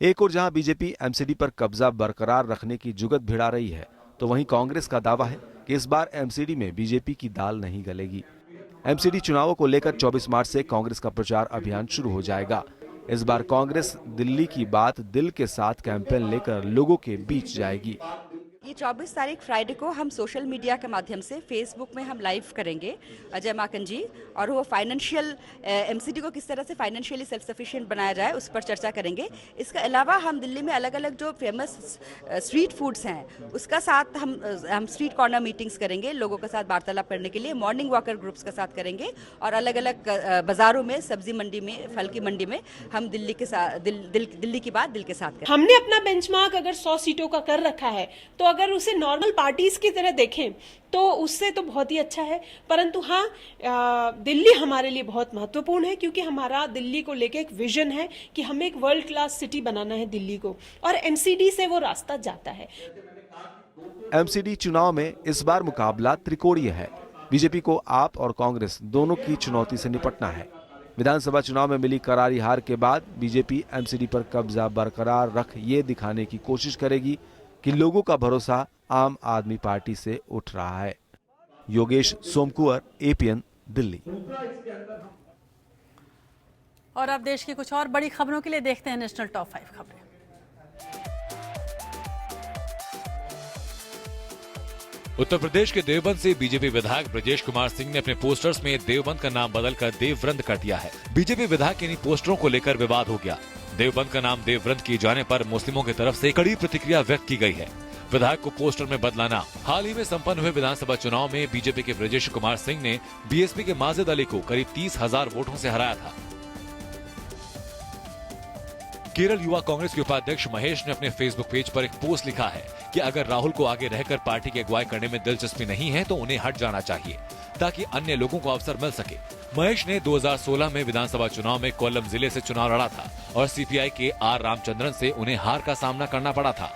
एक और जहां बीजेपी एमसीडी पर कब्जा बरकरार रखने की जुगत भिड़ा रही है, तो वहीं कांग्रेस का दावा है कि इस बार एमसीडी में बीजेपी की दाल नहीं गलेगी। एमसीडी चुनावों को लेकर 24 मार्च से कांग्रेस का प्रचार अभियान शुरू हो जाएगा। इस बार कांग्रेस दिल्ली की बात दिल के साथ कैंपेन लेकर लोगों के बीच जाएगी। ये 24 तारीख फ्राइडे को हम सोशल मीडिया के माध्यम से फेसबुक में हम लाइव करेंगे अजय माकन जी, और वो फाइनेंशियल एमसीडी को किस तरह से फाइनेंशियली सेल्फ सफिशिएंट बनाया जाए उस पर चर्चा करेंगे। इसके अलावा हम दिल्ली में अलग अलग जो फेमस स्ट्रीट फूड्स हैं उसका साथ हम स्ट्रीट कॉर्नर मीटिंग्स करेंगे, लोगों के साथ वार्तालाप करने के लिए मॉर्निंग वॉकर ग्रुप्स के साथ करेंगे, और अलग अलग बाजारों में, सब्जी मंडी में, फल की मंडी में हम दिल्ली के साथ दिल्ली की बात दिल के साथ करेंगे। हमने अपना बेंचमार्क अगर 100 सीटों का कर रखा है, तो अगर उसे नॉर्मल पार्टीज की तरह देखें तो उससे तो बहुत ही अच्छा है। परंतु हाँ, दिल्ली हमारे लिए बहुत महत्वपूर्ण है, क्योंकि हमारा दिल्ली को लेके एक विजन है कि हमें एक वर्ल्ड क्लास सिटी बनाना है दिल्ली को, और एमसीडी से वो रास्ता जाता है। एमसीडी चुनाव में इस बार मुकाबला त्रिकोणीय है। बीजेपी को आप और कांग्रेस दोनों की चुनौती से निपटना है। विधानसभा चुनाव में मिली करारी हार के बाद बीजेपी एमसीडी पर कब्जा बरकरार रख ये दिखाने की कोशिश करेगी कि लोगों का भरोसा आम आदमी पार्टी से उठ रहा है। योगेश सोमकुवर, एपीएन, दिल्ली। और अब देश की कुछ और बड़ी खबरों के लिए देखते हैं नेशनल टॉप 5 खबरें। उत्तर प्रदेश के देवबंद से बीजेपी विधायक ब्रजेश कुमार सिंह ने अपने पोस्टर्स में देवबंद का नाम बदलकर देवव्रंद कर दिया है। बीजेपी विधायक के इन पोस्टरों को लेकर विवाद हो गया। देवबंद का नाम देवव्रंद किए जाने पर मुस्लिमों की तरफ से कड़ी प्रतिक्रिया व्यक्त की गई है। विधायक को पोस्टर में बदलाना। हाल ही में संपन्न हुए विधानसभा चुनाव में बीजेपी के ब्रजेश कुमार सिंह ने बीएसपी के माजिद अली को करीब 30,000 वोटों से हराया था। केरल युवा कांग्रेस के उपाध्यक्ष महेश ने अपने फेसबुक पेज पर एक पोस्ट लिखा है कि अगर राहुल को आगे रहकर पार्टी की अगुवाई करने में दिलचस्पी नहीं है तो उन्हें हट जाना चाहिए, ताकि अन्य लोगों को अवसर मिल सके। महेश ने 2016 में विधानसभा चुनाव में कोल्लम जिले से चुनाव लड़ा था और सीपीआई के आर रामचंद्रन से उन्हें हार का सामना करना पड़ा था।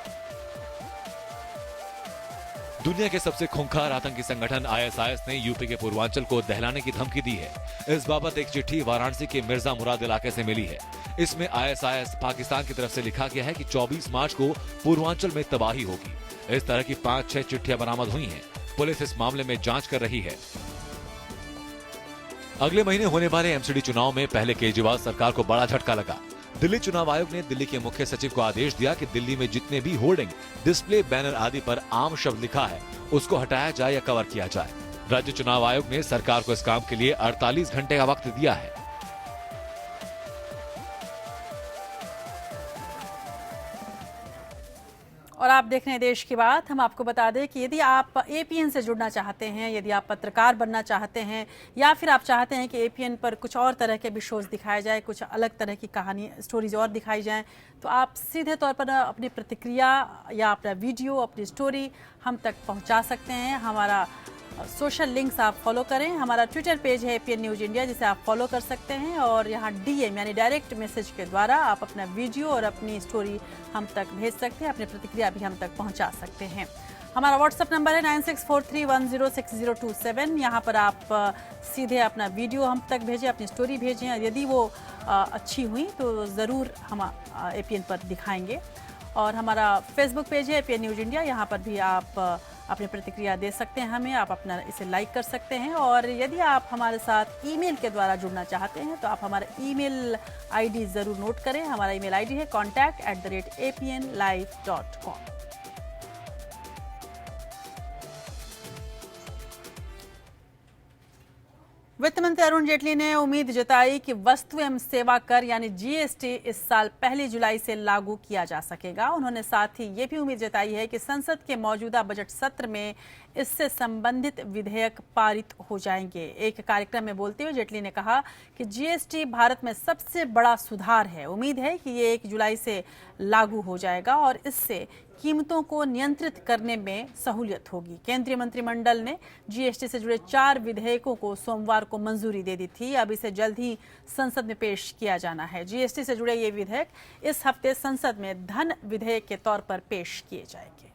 दुनिया के सबसे खूंखार आतंकी संगठन आईएसआईएस ने यूपी के पूर्वांचल को दहलाने की धमकी दी है। इस बाबत एक चिट्ठी वाराणसी के मिर्जा मुराद इलाके से मिली है। इसमें आईएसआईएस पाकिस्तान की तरफ से लिखा गया है कि 24 मार्च को पूर्वांचल में तबाही होगी। इस तरह की 5-6 चिट्ठियां बरामद हुई हैं। पुलिस इस मामले में जांच कर रही है। अगले महीने होने वाले एमसीडी चुनाव में पहले केजरीवाल सरकार को बड़ा झटका लगा। दिल्ली चुनाव आयोग ने दिल्ली के मुख्य सचिव को आदेश दिया कि दिल्ली में जितने भी होर्डिंग, डिस्प्ले, बैनर आदि पर आम शब्द लिखा है उसको हटाया जाए या कवर किया जाए। राज्य चुनाव आयोग ने सरकार को इस काम के लिए 48 घंटे का वक्त दिया है। और आप देख रहे हैं देश की बात। हम आपको बता दें कि यदि आप एपीएन से जुड़ना चाहते हैं, यदि आप पत्रकार बनना चाहते हैं, या फिर आप चाहते हैं कि एपीएन पर कुछ और तरह के भी शोज दिखाए जाए, कुछ अलग तरह की कहानी स्टोरीज और दिखाई जाएं, तो आप सीधे तौर पर अपनी प्रतिक्रिया या अपना वीडियो, अपनी स्टोरी हम तक पहुंचा सकते हैं। हमारा सोशल लिंक्स आप फॉलो करें। हमारा ट्विटर पेज है एपीएन न्यूज इंडिया, जिसे आप फॉलो कर सकते हैं, और यहाँ डीएम यानी डायरेक्ट मैसेज के द्वारा आप अपना वीडियो और अपनी स्टोरी हम तक भेज सकते हैं, अपनी प्रतिक्रिया भी हम तक पहुँचा सकते हैं। हमारा व्हाट्सएप नंबर है 9643106027। यहाँ पर आप सीधे अपना वीडियो हम तक भेजें, अपनी स्टोरी भेजें। यदि वो अच्छी हुई तो ज़रूर हम एपीएन पर दिखाएंगे। और हमारा फेसबुक पेज है एपीएन न्यूज इंडिया, यहाँ पर भी आप अपनी प्रतिक्रिया दे सकते हैं हमें, आप अपना इसे लाइक कर सकते हैं। और यदि आप हमारे साथ ईमेल के द्वारा जुड़ना चाहते हैं तो आप हमारा ईमेल आईडी ज़रूर नोट करें। हमारा ईमेल आईडी है contact@apnlive.com। वित्त मंत्री अरुण जेटली ने उम्मीद जताई कि वस्तु एवं सेवा कर यानी जीएसटी इस साल 1 जुलाई से लागू किया जा सकेगा। उन्होंने साथ ही ये भी उम्मीद जताई है कि संसद के मौजूदा बजट सत्र में इससे संबंधित विधेयक पारित हो जाएंगे। एक कार्यक्रम में बोलते हुए जेटली ने कहा कि जीएसटी भारत में सबसे बड़ा सुधार है। उम्मीद है कि ये 1 जुलाई से लागू हो जाएगा और इससे कीमतों को नियंत्रित करने में सहूलियत होगी। केंद्रीय मंत्रिमंडल ने जीएसटी से जुड़े 4 विधेयकों को सोमवार को मंजूरी दे दी थी। अब इसे जल्द ही संसद में पेश किया जाना है। जीएसटी से जुड़े ये विधेयक इस हफ्ते संसद में धन विधेयक के तौर पर पेश किए जाएंगे।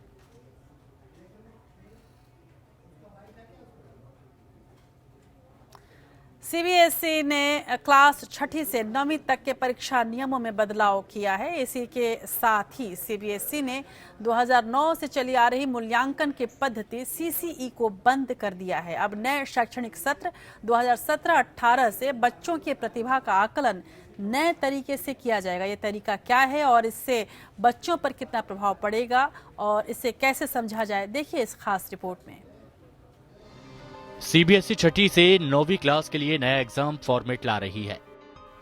सीबीएसई ने क्लास 6ठी से 9वीं तक के परीक्षा नियमों में बदलाव किया है। इसी के साथ ही सीबीएसई ने 2009 से चली आ रही मूल्यांकन की पद्धति सीसीई को बंद कर दिया है। अब नए शैक्षणिक सत्र 2017-18 से बच्चों की प्रतिभा का आकलन नए तरीके से किया जाएगा। ये तरीका क्या है और इससे बच्चों पर कितना प्रभाव पड़ेगा और इसे कैसे समझा जाए, देखिए इस खास रिपोर्ट में। सीबीएसई 6ठी से 9वीं क्लास के लिए नया एग्जाम फॉर्मेट ला रही है।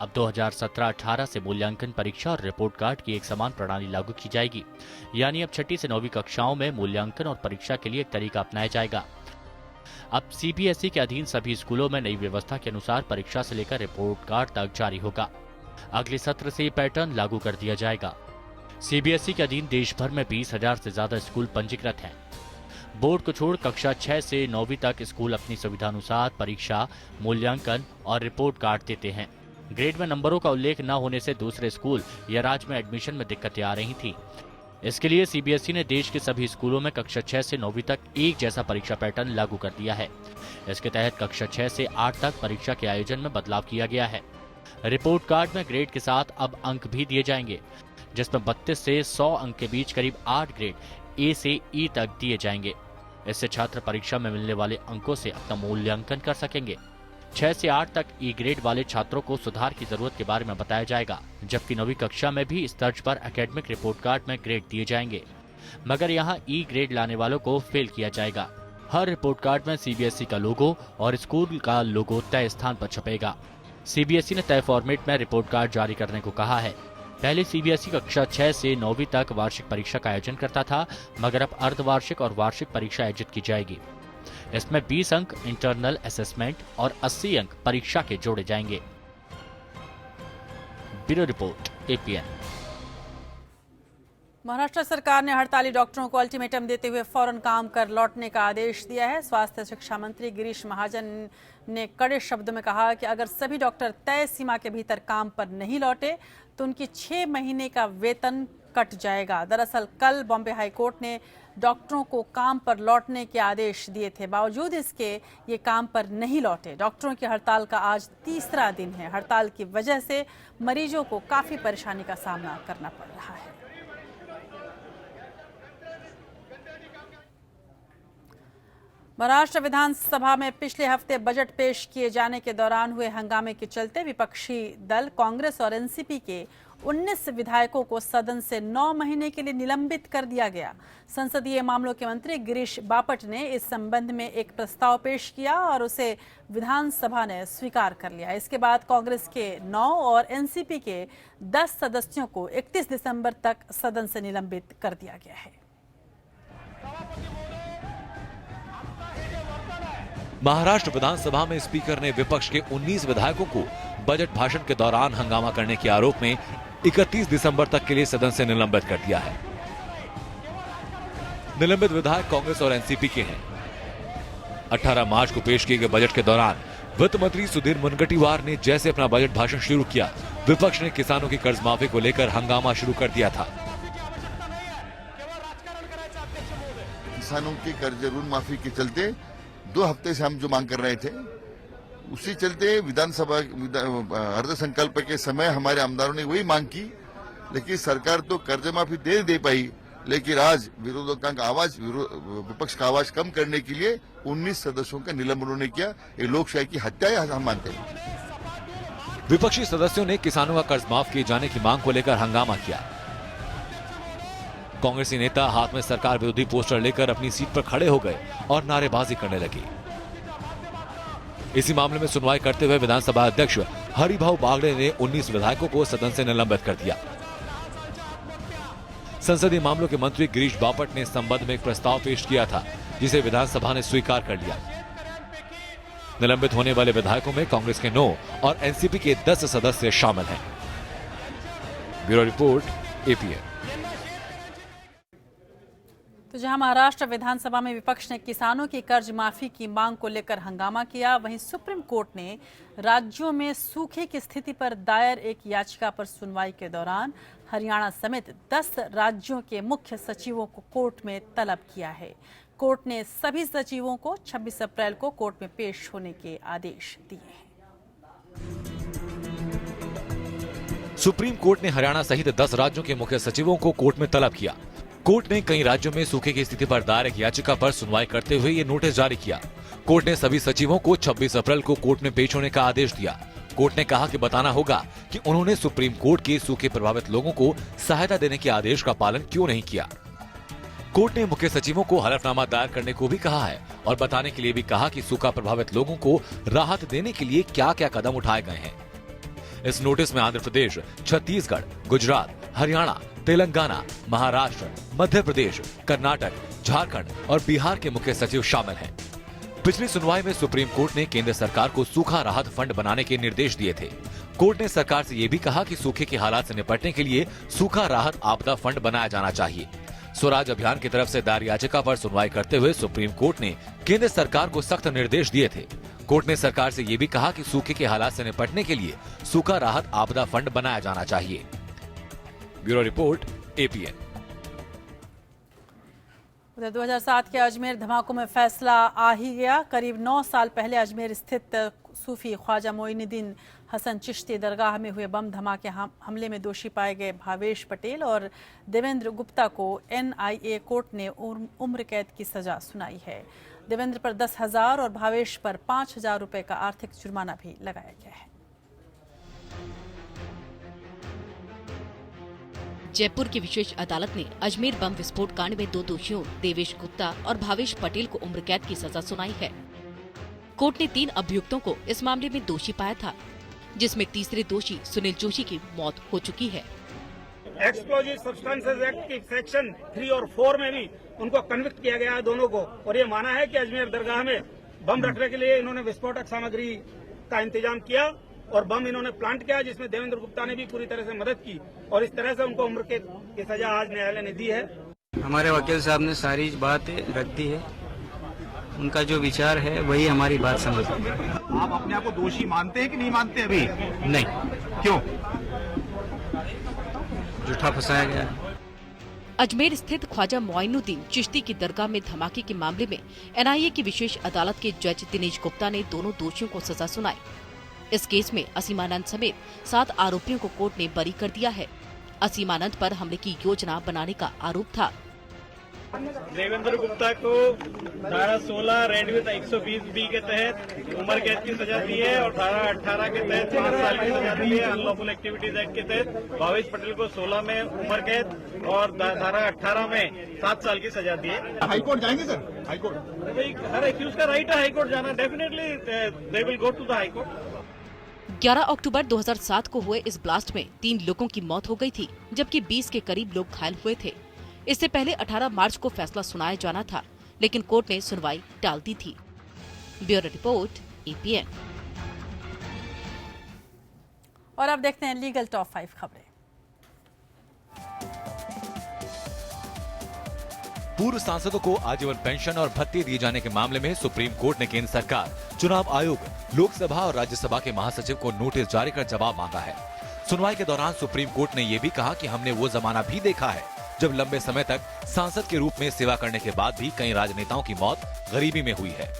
अब 2017-18 से मूल्यांकन परीक्षा और रिपोर्ट कार्ड की एक समान प्रणाली लागू की जाएगी। यानी अब 6ठी से 9वीं कक्षाओं में मूल्यांकन और परीक्षा के लिए एक तरीका अपनाया जाएगा। अब सीबीएसई के अधीन सभी स्कूलों में नई व्यवस्था के अनुसार परीक्षा से लेकर रिपोर्ट कार्ड तक जारी होगा। अगले सत्र से ये पैटर्न लागू कर दिया जाएगा। सीबीएसई के अधीन देश भर में 20,000 से ज्यादा स्कूल पंजीकृत हैं। बोर्ड को छोड़ कक्षा 6 से 9वीं तक स्कूल अपनी सुविधानुसार परीक्षा, मूल्यांकन और रिपोर्ट कार्ड देते हैं। ग्रेड में नंबरों का उल्लेख न होने से दूसरे स्कूल या राज्य में एडमिशन में दिक्कतें आ रही थी। इसके लिए सीबीएसई ने देश के सभी स्कूलों में कक्षा 6 से 9वीं तक एक जैसा परीक्षा पैटर्न लागू कर दिया है। इसके तहत कक्षा 6 से 8 तक परीक्षा के आयोजन में बदलाव किया गया है। रिपोर्ट कार्ड में ग्रेड के साथ अब अंक भी दिए जाएंगे, जिसमें 32 से 100 अंक के बीच करीब 8 ग्रेड ए से ई तक दिए जाएंगे। इससे छात्र परीक्षा में मिलने वाले अंकों से अपना मूल्यांकन कर सकेंगे। 6 से 8 तक ई ग्रेड वाले छात्रों को सुधार की जरूरत के बारे में बताया जाएगा, जबकि 9वीं कक्षा में भी इस तर्ज पर एकेडमिक रिपोर्ट कार्ड में ग्रेड दिए जाएंगे, मगर यहाँ ई ग्रेड लाने वालों को फेल किया जाएगा। हर रिपोर्ट कार्ड में सीबीएसई का लोगो और स्कूल का लोगो तय स्थान पर छपेगा। सीबीएसई ने तय फॉर्मेट में रिपोर्ट कार्ड जारी करने को कहा है। पहले सीबीएसई कक्षा 6 से 9वीं तक वार्षिक परीक्षा का आयोजन करता था, मगर अब अर्धवार्षिक और वार्षिक परीक्षा आयोजित की जाएगी। इसमें 20 अंक इंटरनल असेसमेंट और 80 अंक परीक्षा के जोड़े जाएंगे। Bureau report, APN. महाराष्ट्र सरकार ने हड़ताली डॉक्टरों को अल्टीमेटम देते हुए फौरन काम कर लौटने का आदेश दिया है। स्वास्थ्य शिक्षा मंत्री गिरीश महाजन ने कड़े शब्दों में कहा कि अगर सभी डॉक्टर तय सीमा के भीतर काम पर नहीं लौटे तो उनकी 6 महीने का वेतन कट जाएगा। दरअसल कल बॉम्बे हाईकोर्ट ने डॉक्टरों को काम पर लौटने के आदेश दिए थे। बावजूद इसके ये काम पर नहीं लौटे। डॉक्टरों की हड़ताल का आज तीसरा दिन है। हड़ताल की वजह से मरीजों को काफी परेशानी का सामना करना पड़ रहा है। महाराष्ट्र विधानसभा में पिछले हफ्ते बजट पेश किए जाने के दौरान हुए हंगामे के चलते विपक्षी दल कांग्रेस और एनसीपी के 19 विधायकों को सदन से 9 महीने के लिए निलंबित कर दिया गया। संसदीय मामलों के मंत्री गिरीश बापट ने इस संबंध में एक प्रस्ताव पेश किया और उसे विधानसभा ने स्वीकार कर लिया। इसके बाद कांग्रेस के 9 और एनसीपी के 10 सदस्यों को 31 दिसंबर तक सदन से निलंबित कर दिया गया है। महाराष्ट्र विधानसभा में स्पीकर ने विपक्ष के 19 विधायकों को बजट भाषण के दौरान हंगामा करने के आरोप में 31 दिसंबर तक के लिए सदन से निलंबित कर दिया है। निलंबित विधायक कांग्रेस और एनसीपी के हैं। 18 मार्च को पेश किए गए बजट के दौरान वित्त मंत्री सुधीर मुनगंटीवार ने जैसे अपना बजट भाषण शुरू किया, विपक्ष ने किसानों की कर्ज माफी को लेकर हंगामा शुरू कर दिया था। किसानों की कर्ज ऋण माफी के चलते 2 हफ्ते से हम जो मांग कर रहे थे, उसी चलते विधानसभा अर्थसंकल्प के समय हमारे आमदारों ने वही मांग की, लेकिन सरकार तो कर्ज माफी दे पाई, लेकिन आज विरोधकों का आवाज, विपक्ष का आवाज कम करने के लिए 19 सदस्यों का निलंबन उन्होंने किया। ये लोकशाही की हत्या है, हम मानते हैं। विपक्षी सदस्यों ने किसानों का कर्ज माफ किए जाने की मांग को लेकर हंगामा किया। कांग्रेसी नेता हाथ में सरकार विरोधी पोस्टर लेकर अपनी सीट पर खड़े हो गए और नारेबाजी करने लगे। इसी मामले में सुनवाई करते हुए विधानसभा अध्यक्ष हरिभाऊ बागड़े ने 19 विधायकों को सदन से निलंबित कर दिया। संसदीय मामलों के मंत्री गिरीश बापट ने इस संबंध में एक प्रस्ताव पेश किया था, जिसे विधानसभा ने स्वीकार कर लिया। निलंबित होने वाले विधायकों में कांग्रेस के 9 और एनसीपी के 10 सदस्य शामिल हैं। Bureau report, APN. तो जहां महाराष्ट्र विधानसभा में विपक्ष ने किसानों की कर्ज माफी की मांग को लेकर हंगामा किया, वहीं सुप्रीम कोर्ट ने राज्यों में सूखे की स्थिति पर दायर एक याचिका पर सुनवाई के दौरान हरियाणा समेत 10 राज्यों के मुख्य सचिवों को कोर्ट में तलब किया है। कोर्ट ने सभी सचिवों को 26 अप्रैल को कोर्ट में पेश होने के आदेश दिए हैं। सुप्रीम कोर्ट ने हरियाणा सहित 10 राज्यों के मुख्य सचिवों को कोर्ट में तलब किया। कोर्ट ने कई राज्यों में सूखे की स्थिति पर दायर एक याचिका पर सुनवाई करते हुए ये नोटिस जारी किया। कोर्ट ने सभी सचिवों को 26 अप्रैल को कोर्ट में पेश होने का आदेश दिया। कोर्ट ने कहा कि बताना होगा कि उन्होंने सुप्रीम कोर्ट के सूखे प्रभावित लोगों को सहायता देने के आदेश का पालन क्यों नहीं किया। कोर्ट ने मुख्य सचिवों को हलफनामा दायर करने को भी कहा है और बताने के लिए भी कहा कि सूखा प्रभावित लोगों को राहत देने के लिए क्या क्या कदम उठाए गए हैं। इस नोटिस में आंध्र प्रदेश, छत्तीसगढ़, गुजरात, हरियाणा, तेलंगाना, महाराष्ट्र, मध्य प्रदेश, कर्नाटक, झारखंड और बिहार के मुख्य सचिव शामिल हैं। पिछली सुनवाई में सुप्रीम कोर्ट ने केंद्र सरकार को सूखा राहत फंड बनाने के निर्देश दिए थे। कोर्ट ने सरकार से ये भी कहा कि सूखे के हालात से निपटने के लिए सूखा राहत आपदा फंड बनाया जाना चाहिए। स्वराज अभियान की तरफ से दायर याचिका पर सुनवाई करते हुए सुप्रीम कोर्ट ने केंद्र सरकार को सख्त निर्देश दिए थे। कोर्ट ने सरकार से ये भी कहा कि सूखे के हालात से निपटने के लिए सूखा राहत आपदा फंड बनाया जाना चाहिए। Bureau report, APN. उधर 2007 के अजमेर धमाकों में फैसला आ ही गया। करीब 9 साल पहले अजमेर स्थित सूफी ख्वाजा मोइनुद्दीन हसन चिश्ती दरगाह में हुए बम धमाके हमले में दोषी पाए गए भावेश पटेल और देवेंद्र गुप्ता को एनआईए कोर्ट ने उम्र कैद की सजा सुनाई है। देवेंद्र पर 10,000 और भावेश पर 5,000 रुपए का आर्थिक जुर्माना भी लगाया गया है। जयपुर की विशेष अदालत ने अजमेर बम विस्फोट कांड में 2 दोषियों देवेश गुप्ता और भावेश पटेल को उम्र कैद की सजा सुनाई है। कोर्ट ने 3 अभियुक्तों को इस मामले में दोषी पाया था, जिसमें तीसरे दोषी सुनील जोशी की मौत हो चुकी है। एक्सप्लोजिव सब्सटेंसेस एक्ट की सेक्शन 3 और 4 में भी उनको कन्विक्ट किया गया है दोनों को, और ये माना है कि अजमेर दरगाह में बम रखने के लिए इन्होंने विस्फोटक सामग्री का इंतजाम किया और बम इन्होंने प्लांट किया, जिसमें देवेंद्र गुप्ता ने भी पूरी तरह से मदद की और इस तरह से उनको उम्र कैद की सजा आज न्यायालय ने दी है। हमारे वकील साहब ने सारी बात रख दी है, उनका जो विचार है वही हमारी बात समझते हैं। आप अपने आप को दोषी मानते हैं कि नहीं मानते अभी? नहीं। क्यों? झूठा फंसाया गया है। अजमेर स्थित ख्वाजा मोइनुद्दीन चिश्ती की दरगाह में धमाके के मामले में एनआईए की विशेष अदालत के जज दिनेश गुप्ता ने दोनों दोषियों को सजा सुनाई। इस केस में असीमानंद समेत 7 आरोपियों को कोर्ट ने बरी कर दिया है। असीमानंद पर हमले की योजना बनाने का आरोप था। देवेंद्र गुप्ता को धारा 16 रेड विथ 120 बी के तहत उम्र कैद की सजा दी है और धारा 18 के तहत 5 साल की सजा दी है। अनलॉफुल एक्टिविटीज एक्ट के तहत भावेश पटेल को 16 में उम्र कैद और धारा 18 में 7 साल की सजा दी है। हाईकोर्ट जाएंगे सर? हाईकोर्ट हर एक्यूज का राइट है हाईकोर्ट जाना। Definitely they will go to the high court. 11 अक्टूबर 2007 को हुए इस ब्लास्ट में 3 लोगों की मौत हो गई थी, जबकि 20 के करीब लोग घायल हुए थे। इससे पहले 18 मार्च को फैसला सुनाया जाना था, लेकिन कोर्ट ने सुनवाई टाल दी थी। Bureau report, APN. और अब देखते हैं लीगल टॉप 5 खबरें। पूर्व सांसदों को आजीवन पेंशन और भत्ते दिए जाने के मामले में सुप्रीम कोर्ट ने केंद्र सरकार, चुनाव आयोग, लोकसभा और राज्यसभा के महासचिव को नोटिस जारी कर जवाब मांगा है। सुनवाई के दौरान सुप्रीम कोर्ट ने यह भी कहा कि हमने वो जमाना भी देखा है जब लंबे समय तक सांसद के रूप में सेवा करने के बाद भी कई राजनेताओं की मौत गरीबी में हुई है।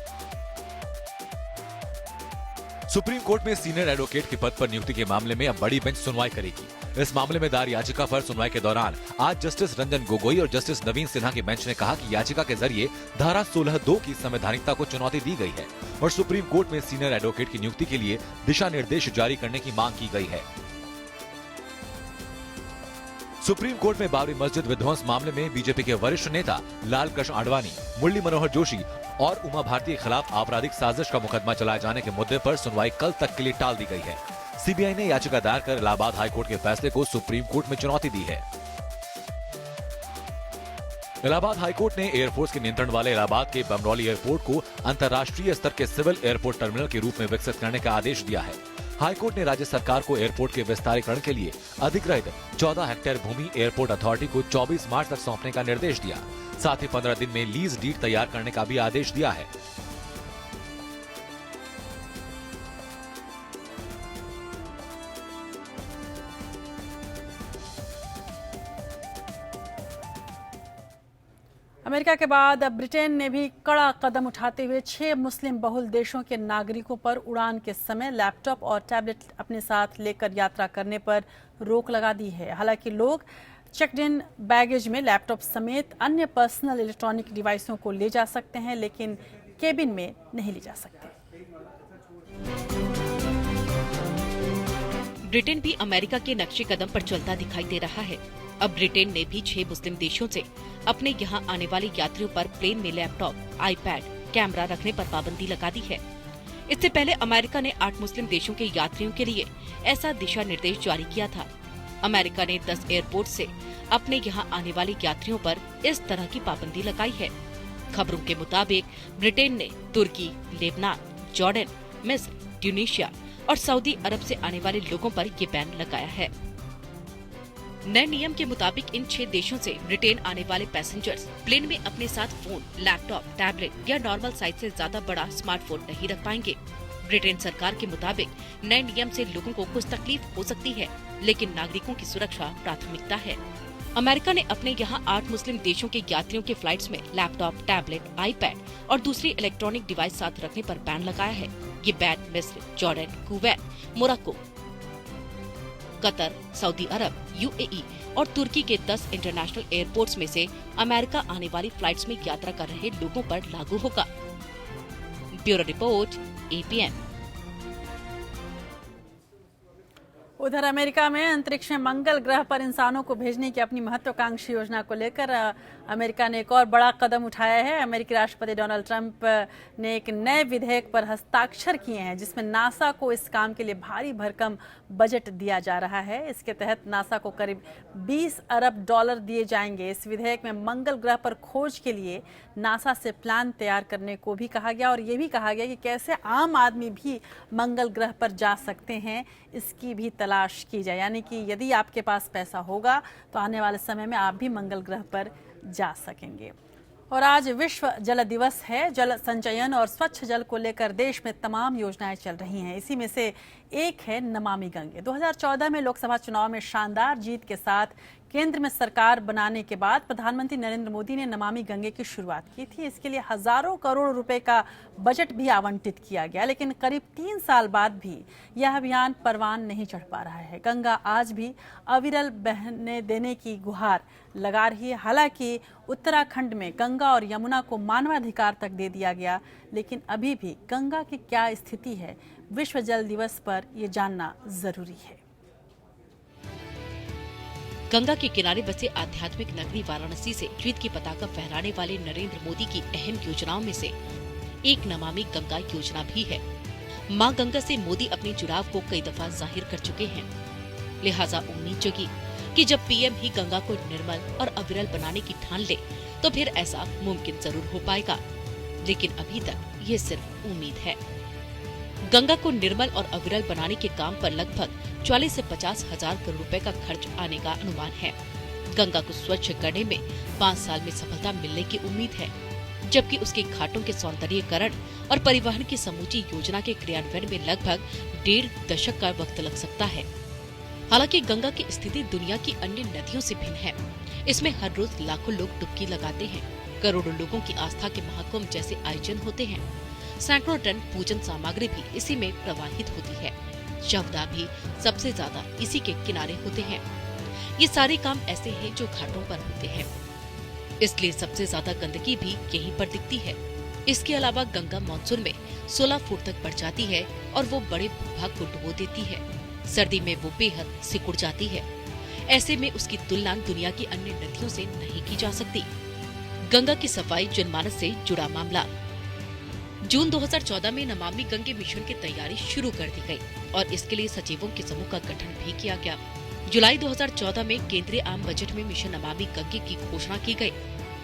सुप्रीम कोर्ट में सीनियर एडवोकेट के पद पर नियुक्ति के मामले में अब बड़ी बेंच सुनवाई करेगी। इस मामले में दायर याचिका पर सुनवाई के दौरान आज जस्टिस रंजन गोगोई और जस्टिस नवीन सिन्हा की बेंच ने कहा कि याचिका के जरिए धारा 16(2) की संवैधानिकता को चुनौती दी गई है और सुप्रीम कोर्ट में सीनियर एडवोकेट की नियुक्ति के लिए दिशा निर्देश जारी करने की मांग की गई है। सुप्रीम कोर्ट में बाबरी मस्जिद विध्वंस मामले में बीजेपी के वरिष्ठ नेता लाल कृष्ण आडवाणी, मुरली मनोहर जोशी और उमा भारती के खिलाफ आपराधिक साजिश का मुकदमा चलाए जाने के मुद्दे पर सुनवाई कल तक के लिए टाल दी गई है। सीबीआई ने याचिका दायर कर इलाहाबाद हाईकोर्ट के फैसले को सुप्रीम कोर्ट में चुनौती दी है। इलाहाबाद हाईकोर्ट ने एयरफोर्स के नियंत्रण वाले इलाहाबाद के बमरौली एयरपोर्ट को अंतर्राष्ट्रीय स्तर के सिविल एयरपोर्ट टर्मिनल के रूप में विकसित करने का आदेश दिया है। हाईकोर्ट ने राज्य सरकार को एयरपोर्ट के विस्तारीकरण के लिए अधिग्रहित 14 हेक्टेयर भूमि एयरपोर्ट अथॉरिटी को 24 मार्च तक सौंपने का निर्देश दिया। साथ ही 15 दिन में लीज डीड तैयार करने का भी आदेश दिया है। अमेरिका के बाद अब ब्रिटेन ने भी कड़ा कदम उठाते हुए 6 मुस्लिम बहुल देशों के नागरिकों पर उड़ान के समय लैपटॉप और टैबलेट अपने साथ लेकर यात्रा करने पर रोक लगा दी है। हालांकि लोग चेक्ड इन बैगेज में लैपटॉप समेत अन्य पर्सनल इलेक्ट्रॉनिक डिवाइसों को ले जा सकते हैं, लेकिन केबिन में नहीं ले जा सकते। ब्रिटेन भी अमेरिका के नक्शे कदम पर चलता दिखाई दे रहा है। अब ब्रिटेन ने भी 6 मुस्लिम देशों से अपने यहाँ आने वाले यात्रियों पर प्लेन में लैपटॉप, आईपैड, कैमरा रखने पर पाबंदी लगा दी है। इससे पहले अमेरिका ने 8 मुस्लिम देशों के यात्रियों के लिए ऐसा दिशा निर्देश जारी किया था। अमेरिका ने 10 एयरपोर्ट से अपने यहाँ आने वाले यात्रियों पर इस तरह की पाबंदी लगाई है। खबरों के मुताबिक ब्रिटेन ने तुर्की, लेबनान, जॉर्डन, मिस्र, ट्यूनीशिया और सऊदी अरब से आने वाले लोगों पर ये बैन लगाया है। नए नियम के मुताबिक इन 6 देशों से ब्रिटेन आने वाले पैसेंजर्स प्लेन में अपने साथ फोन, लैपटॉप, टैबलेट या नॉर्मल साइज से ज्यादा बड़ा स्मार्टफोन नहीं रख पाएंगे। ब्रिटेन सरकार के मुताबिक नए नियम से लोगों को कुछ तकलीफ हो सकती है, लेकिन नागरिकों की सुरक्षा प्राथमिकता है। अमेरिका ने अपने यहाँ 8 मुस्लिम देशों के यात्रियों के फ्लाइट्स में लैपटॉप, टैबलेट, आईपैड और दूसरी इलेक्ट्रॉनिक डिवाइस साथ रखने पर बैन लगाया है। ये बैन मिस्र, Jordan, Kuwait, Morocco, Qatar, Saudi Arab, UAE और तुर्की के 10 इंटरनेशनल एयरपोर्ट्स में से अमेरिका आने वाली फ्लाइट्स में यात्रा कर रहे लोगों पर लागू होगा। Bureau report, APN. उधर अमेरिका में अंतरिक्ष में मंगल ग्रह पर इंसानों को भेजने की अपनी महत्वाकांक्षी योजना को लेकर अमेरिका ने एक और बड़ा कदम उठाया है। अमेरिकी राष्ट्रपति डोनाल्ड ट्रंप ने एक नए विधेयक पर हस्ताक्षर किए हैं, जिसमें नासा को इस काम के लिए भारी भरकम बजट दिया जा रहा है। इसके तहत नासा को करीब 20 अरब डॉलर दिए जाएंगे। इस विधेयक में मंगल ग्रह पर खोज के लिए नासा से प्लान तैयार करने को भी कहा गया और ये भी कहा गया कि कैसे आम आदमी भी मंगल ग्रह पर जा सकते हैं, इसकी भी तलाश की जाए। यानी कि यदि आपके पास पैसा होगा तो आने वाले समय में आप भी मंगल ग्रह पर जा सकेंगे। और आज विश्व जल दिवस है। जल संचयन और स्वच्छ जल को लेकर देश में तमाम योजनाएं चल रही हैं। इसी में से एक है नमामि गंगे। 2014 में लोकसभा चुनाव में शानदार जीत के साथ केंद्र में सरकार बनाने के बाद प्रधानमंत्री नरेंद्र मोदी ने नमामि गंगे की शुरुआत की थी। इसके लिए हजारों करोड़ रुपए का बजट भी आवंटित किया गया, लेकिन करीब 3 साल बाद भी यह अभियान परवान नहीं चढ़ पा रहा है। गंगा आज भी अविरल बहने देने की गुहार लगा रही है। हालांकि उत्तराखंड में गंगा और यमुना को मानवाधिकार तक दे दिया गया, लेकिन अभी भी गंगा की क्या स्थिति है, विश्व जल दिवस पर ये जानना जरूरी है। गंगा के किनारे बसे आध्यात्मिक नगरी वाराणसी से जीत की पताका फहराने वाले नरेंद्र मोदी की अहम योजनाओं में से एक नमामि गंगा योजना भी है। मां गंगा से मोदी अपने जुड़ाव को कई दफा जाहिर कर चुके हैं, लिहाजा उम्मीद जगी कि जब पीएम ही गंगा को निर्मल और अविरल बनाने की ठान ले तो फिर ऐसा मुमकिन जरूर हो पाएगा। लेकिन अभी तक ये सिर्फ उम्मीद है। गंगा को निर्मल और अविरल बनाने के काम पर लगभग 40 से 50 हजार करोड़ रुपए का खर्च आने का अनुमान है। गंगा को स्वच्छ करने में 5 साल में सफलता मिलने की उम्मीद है, जबकि उसके घाटों के सौंदर्यीकरण और परिवहन की समूची योजना के क्रियान्वयन में लगभग 1.5 दशक का वक्त लग सकता है। हालांकि गंगा की स्थिति दुनिया की अन्य नदियों से भिन्न है। इसमें हर रोज लाखों लोग डुबकी लगाते हैं। करोड़ों लोगों की आस्था के महाकुंभ जैसे आयोजन होते हैं। सैकड़ों टन पूजन सामग्री भी इसी में प्रवाहित होती है। शवदाह भी सबसे ज्यादा इसी के किनारे होते हैं। ये सारे काम ऐसे हैं जो घाटों पर होते हैं, इसलिए सबसे ज्यादा गंदगी भी यहीं पर दिखती है। इसके अलावा गंगा मानसून में 16 फुट तक बढ़ जाती है और वो बड़े भूभाग को डुबो देती है। सर्दी में वो बेहद सिकुड़ जाती है। ऐसे में उसकी तुलना दुनिया की अन्य नदियों से नहीं की जा सकती। गंगा की सफाई जनमानस से जुड़ा मामला। जून 2014 में नमामि गंगे मिशन की तैयारी शुरू कर दी गई और इसके लिए सचिवों के समूह का गठन भी किया गया। जुलाई 2014 में केंद्रीय आम बजट में मिशन नमामि गंगे की घोषणा की गई।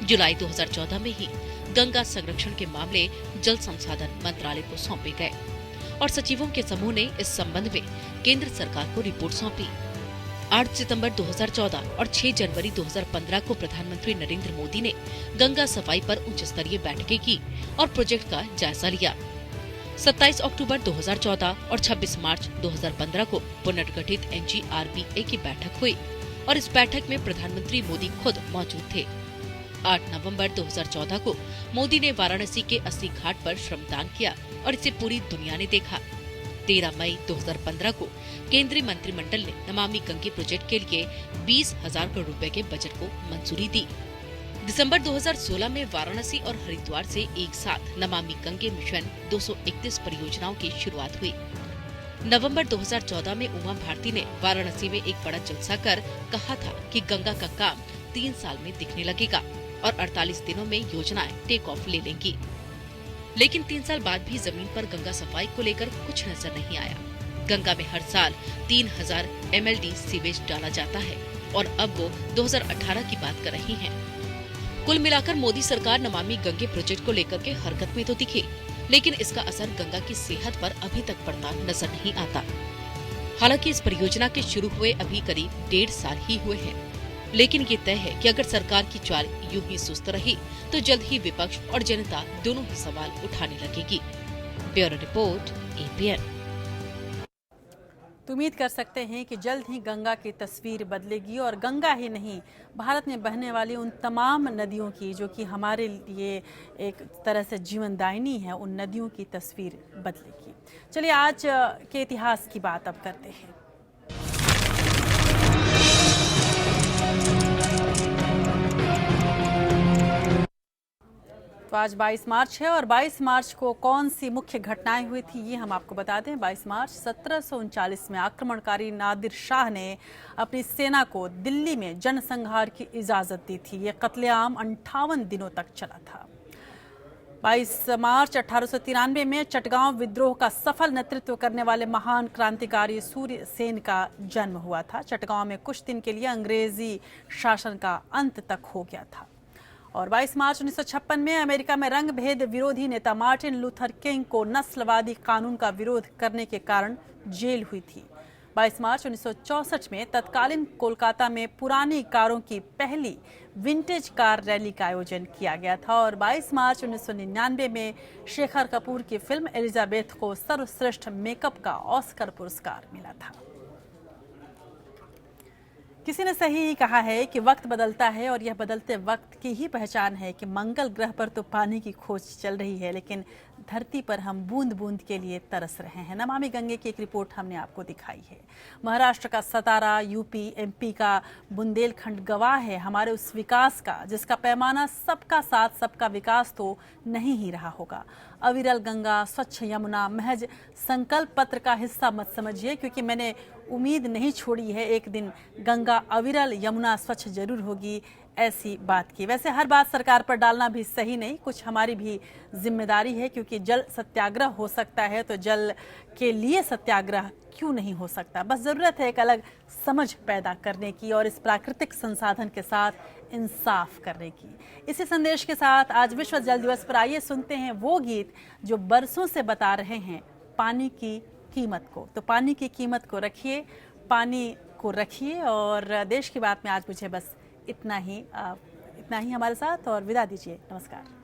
जुलाई 2014 में ही गंगा संरक्षण के मामले जल संसाधन मंत्रालय को सौंपे गए और सचिवों के समूह ने इस संबंध में केंद्र सरकार को रिपोर्ट सौंपी। 8 सितंबर 2014 और 6 जनवरी 2015 को प्रधानमंत्री नरेंद्र मोदी ने गंगा सफाई पर उच्च स्तरीय बैठकें की और प्रोजेक्ट का जायजा लिया। 27 अक्टूबर 2014 और 26 मार्च 2015 को पुनर्गठित NGRBA की बैठक हुई और इस बैठक में प्रधानमंत्री मोदी खुद मौजूद थे। 8 नवंबर 2014 को मोदी ने वाराणसी के 80 घाट पर श्रमदान किया और इसे पूरी दुनिया ने देखा। 13 मई 2015 को केंद्रीय मंत्रिमंडल ने नमामि गंगे प्रोजेक्ट के लिए 20,000 करोड़ रुपए के बजट को मंजूरी दी। दिसंबर 2016 में वाराणसी और हरिद्वार से एक साथ नमामि गंगे मिशन 231 परियोजनाओं की शुरुआत हुई। नवंबर 2014 में उमा भारती ने वाराणसी में एक बड़ा जलसा कर कहा था कि गंगा का काम 3 साल में दिखने लगेगा और 48 दिनों में योजनाएं टेक ऑफ ले लेंगी। लेकिन 3 साल बाद भी जमीन पर गंगा सफाई को लेकर कुछ नजर नहीं आया। गंगा में हर साल 3000 MLD सीवेज डाला जाता है और अब वो 2018 की बात कर रही हैं। कुल मिलाकर मोदी सरकार नमामि गंगे प्रोजेक्ट को लेकर के हरकत में तो दिखी, लेकिन इसका असर गंगा की सेहत पर अभी तक पड़ता नजर नहीं आता। हालांकि इस परियोजना के शुरू हुए अभी करीब 1.5 साल ही हुए हैं, लेकिन ये तय है कि अगर सरकार की चाल यूं ही सुस्त रही तो जल्द ही विपक्ष और जनता दोनों ही सवाल उठाने लगेगी। Bureau report, APN। तो उम्मीद कर सकते हैं कि जल्द ही गंगा की तस्वीर बदलेगी और गंगा ही नहीं, भारत में बहने वाली उन तमाम नदियों की जो कि हमारे लिए एक तरह से जीवनदायिनी है, उन नदियों की तस्वीर बदलेगी। चलिए आज के इतिहास की बात अब करते हैं। तो आज 22 मार्च है और 22 मार्च को कौन सी मुख्य घटनाएं हुई थी ये हम आपको बता दें। 22 मार्च 1739 में आक्रमणकारी नादिर शाह ने अपनी सेना को दिल्ली में जनसंहार की इजाजत दी थी। ये कत्लेआम 58 दिनों तक चला था। 22 मार्च 1893 में चटगांव विद्रोह का सफल नेतृत्व करने वाले महान क्रांतिकारी सूर्य सेन का जन्म हुआ था। चटगांव में कुछ दिन के लिए अंग्रेजी शासन का अंत तक हो गया था। और 22 मार्च 1956 में अमेरिका में रंग भेद विरोधी नेता मार्टिन लूथर किंग को नस्लवादी कानून का विरोध करने के कारण जेल हुई थी। 22 मार्च 1964 में तत्कालीन कोलकाता में पुरानी कारों की पहली विंटेज कार रैली का आयोजन किया गया था। और 22 मार्च 1999 में शेखर कपूर की फिल्म एलिजाबेथ को सर्वश्रेष्ठ मेकअप का ऑस्कर पुरस्कार मिला था। किसी ने सही ही कहा है कि वक्त बदलता है और यह बदलते वक्त की ही पहचान है कि मंगल ग्रह पर तो पानी की खोज चल रही है, लेकिन धरती पर हम बूंद बूंद के लिए तरस रहे हैं। नमामि गंगे की एक रिपोर्ट हमने आपको दिखाई है। महाराष्ट्र का सतारा, यूपी, MP का बुंदेलखंड गवाह है हमारे उस विकास का जिसका पैमाना सबका साथ सबका विकास तो नहीं ही रहा होगा। अविरल गंगा, स्वच्छ यमुना महज संकल्प पत्र का हिस्सा मत समझिए, क्योंकि मैंने उम्मीद नहीं छोड़ी है एक दिन गंगा अविरल यमुना स्वच्छ जरूर होगी ऐसी बात की। वैसे हर बात सरकार पर डालना भी सही नहीं, कुछ हमारी भी जिम्मेदारी है, क्योंकि जल सत्याग्रह हो सकता है तो जल के लिए सत्याग्रह क्यों नहीं हो सकता। बस जरूरत है एक अलग समझ पैदा करने की और इस प्राकृतिक संसाधन के साथ इंसाफ करने की। इसी संदेश के साथ आज विश्व जल दिवस पर आइए सुनते हैं वो गीत जो बरसों से बता रहे हैं पानी की कीमत को। तो पानी की कीमत को रखिए, पानी को रखिए। और देश की बात में आज मुझे बस इतना ही हमारे साथ और विदा दीजिए। नमस्कार।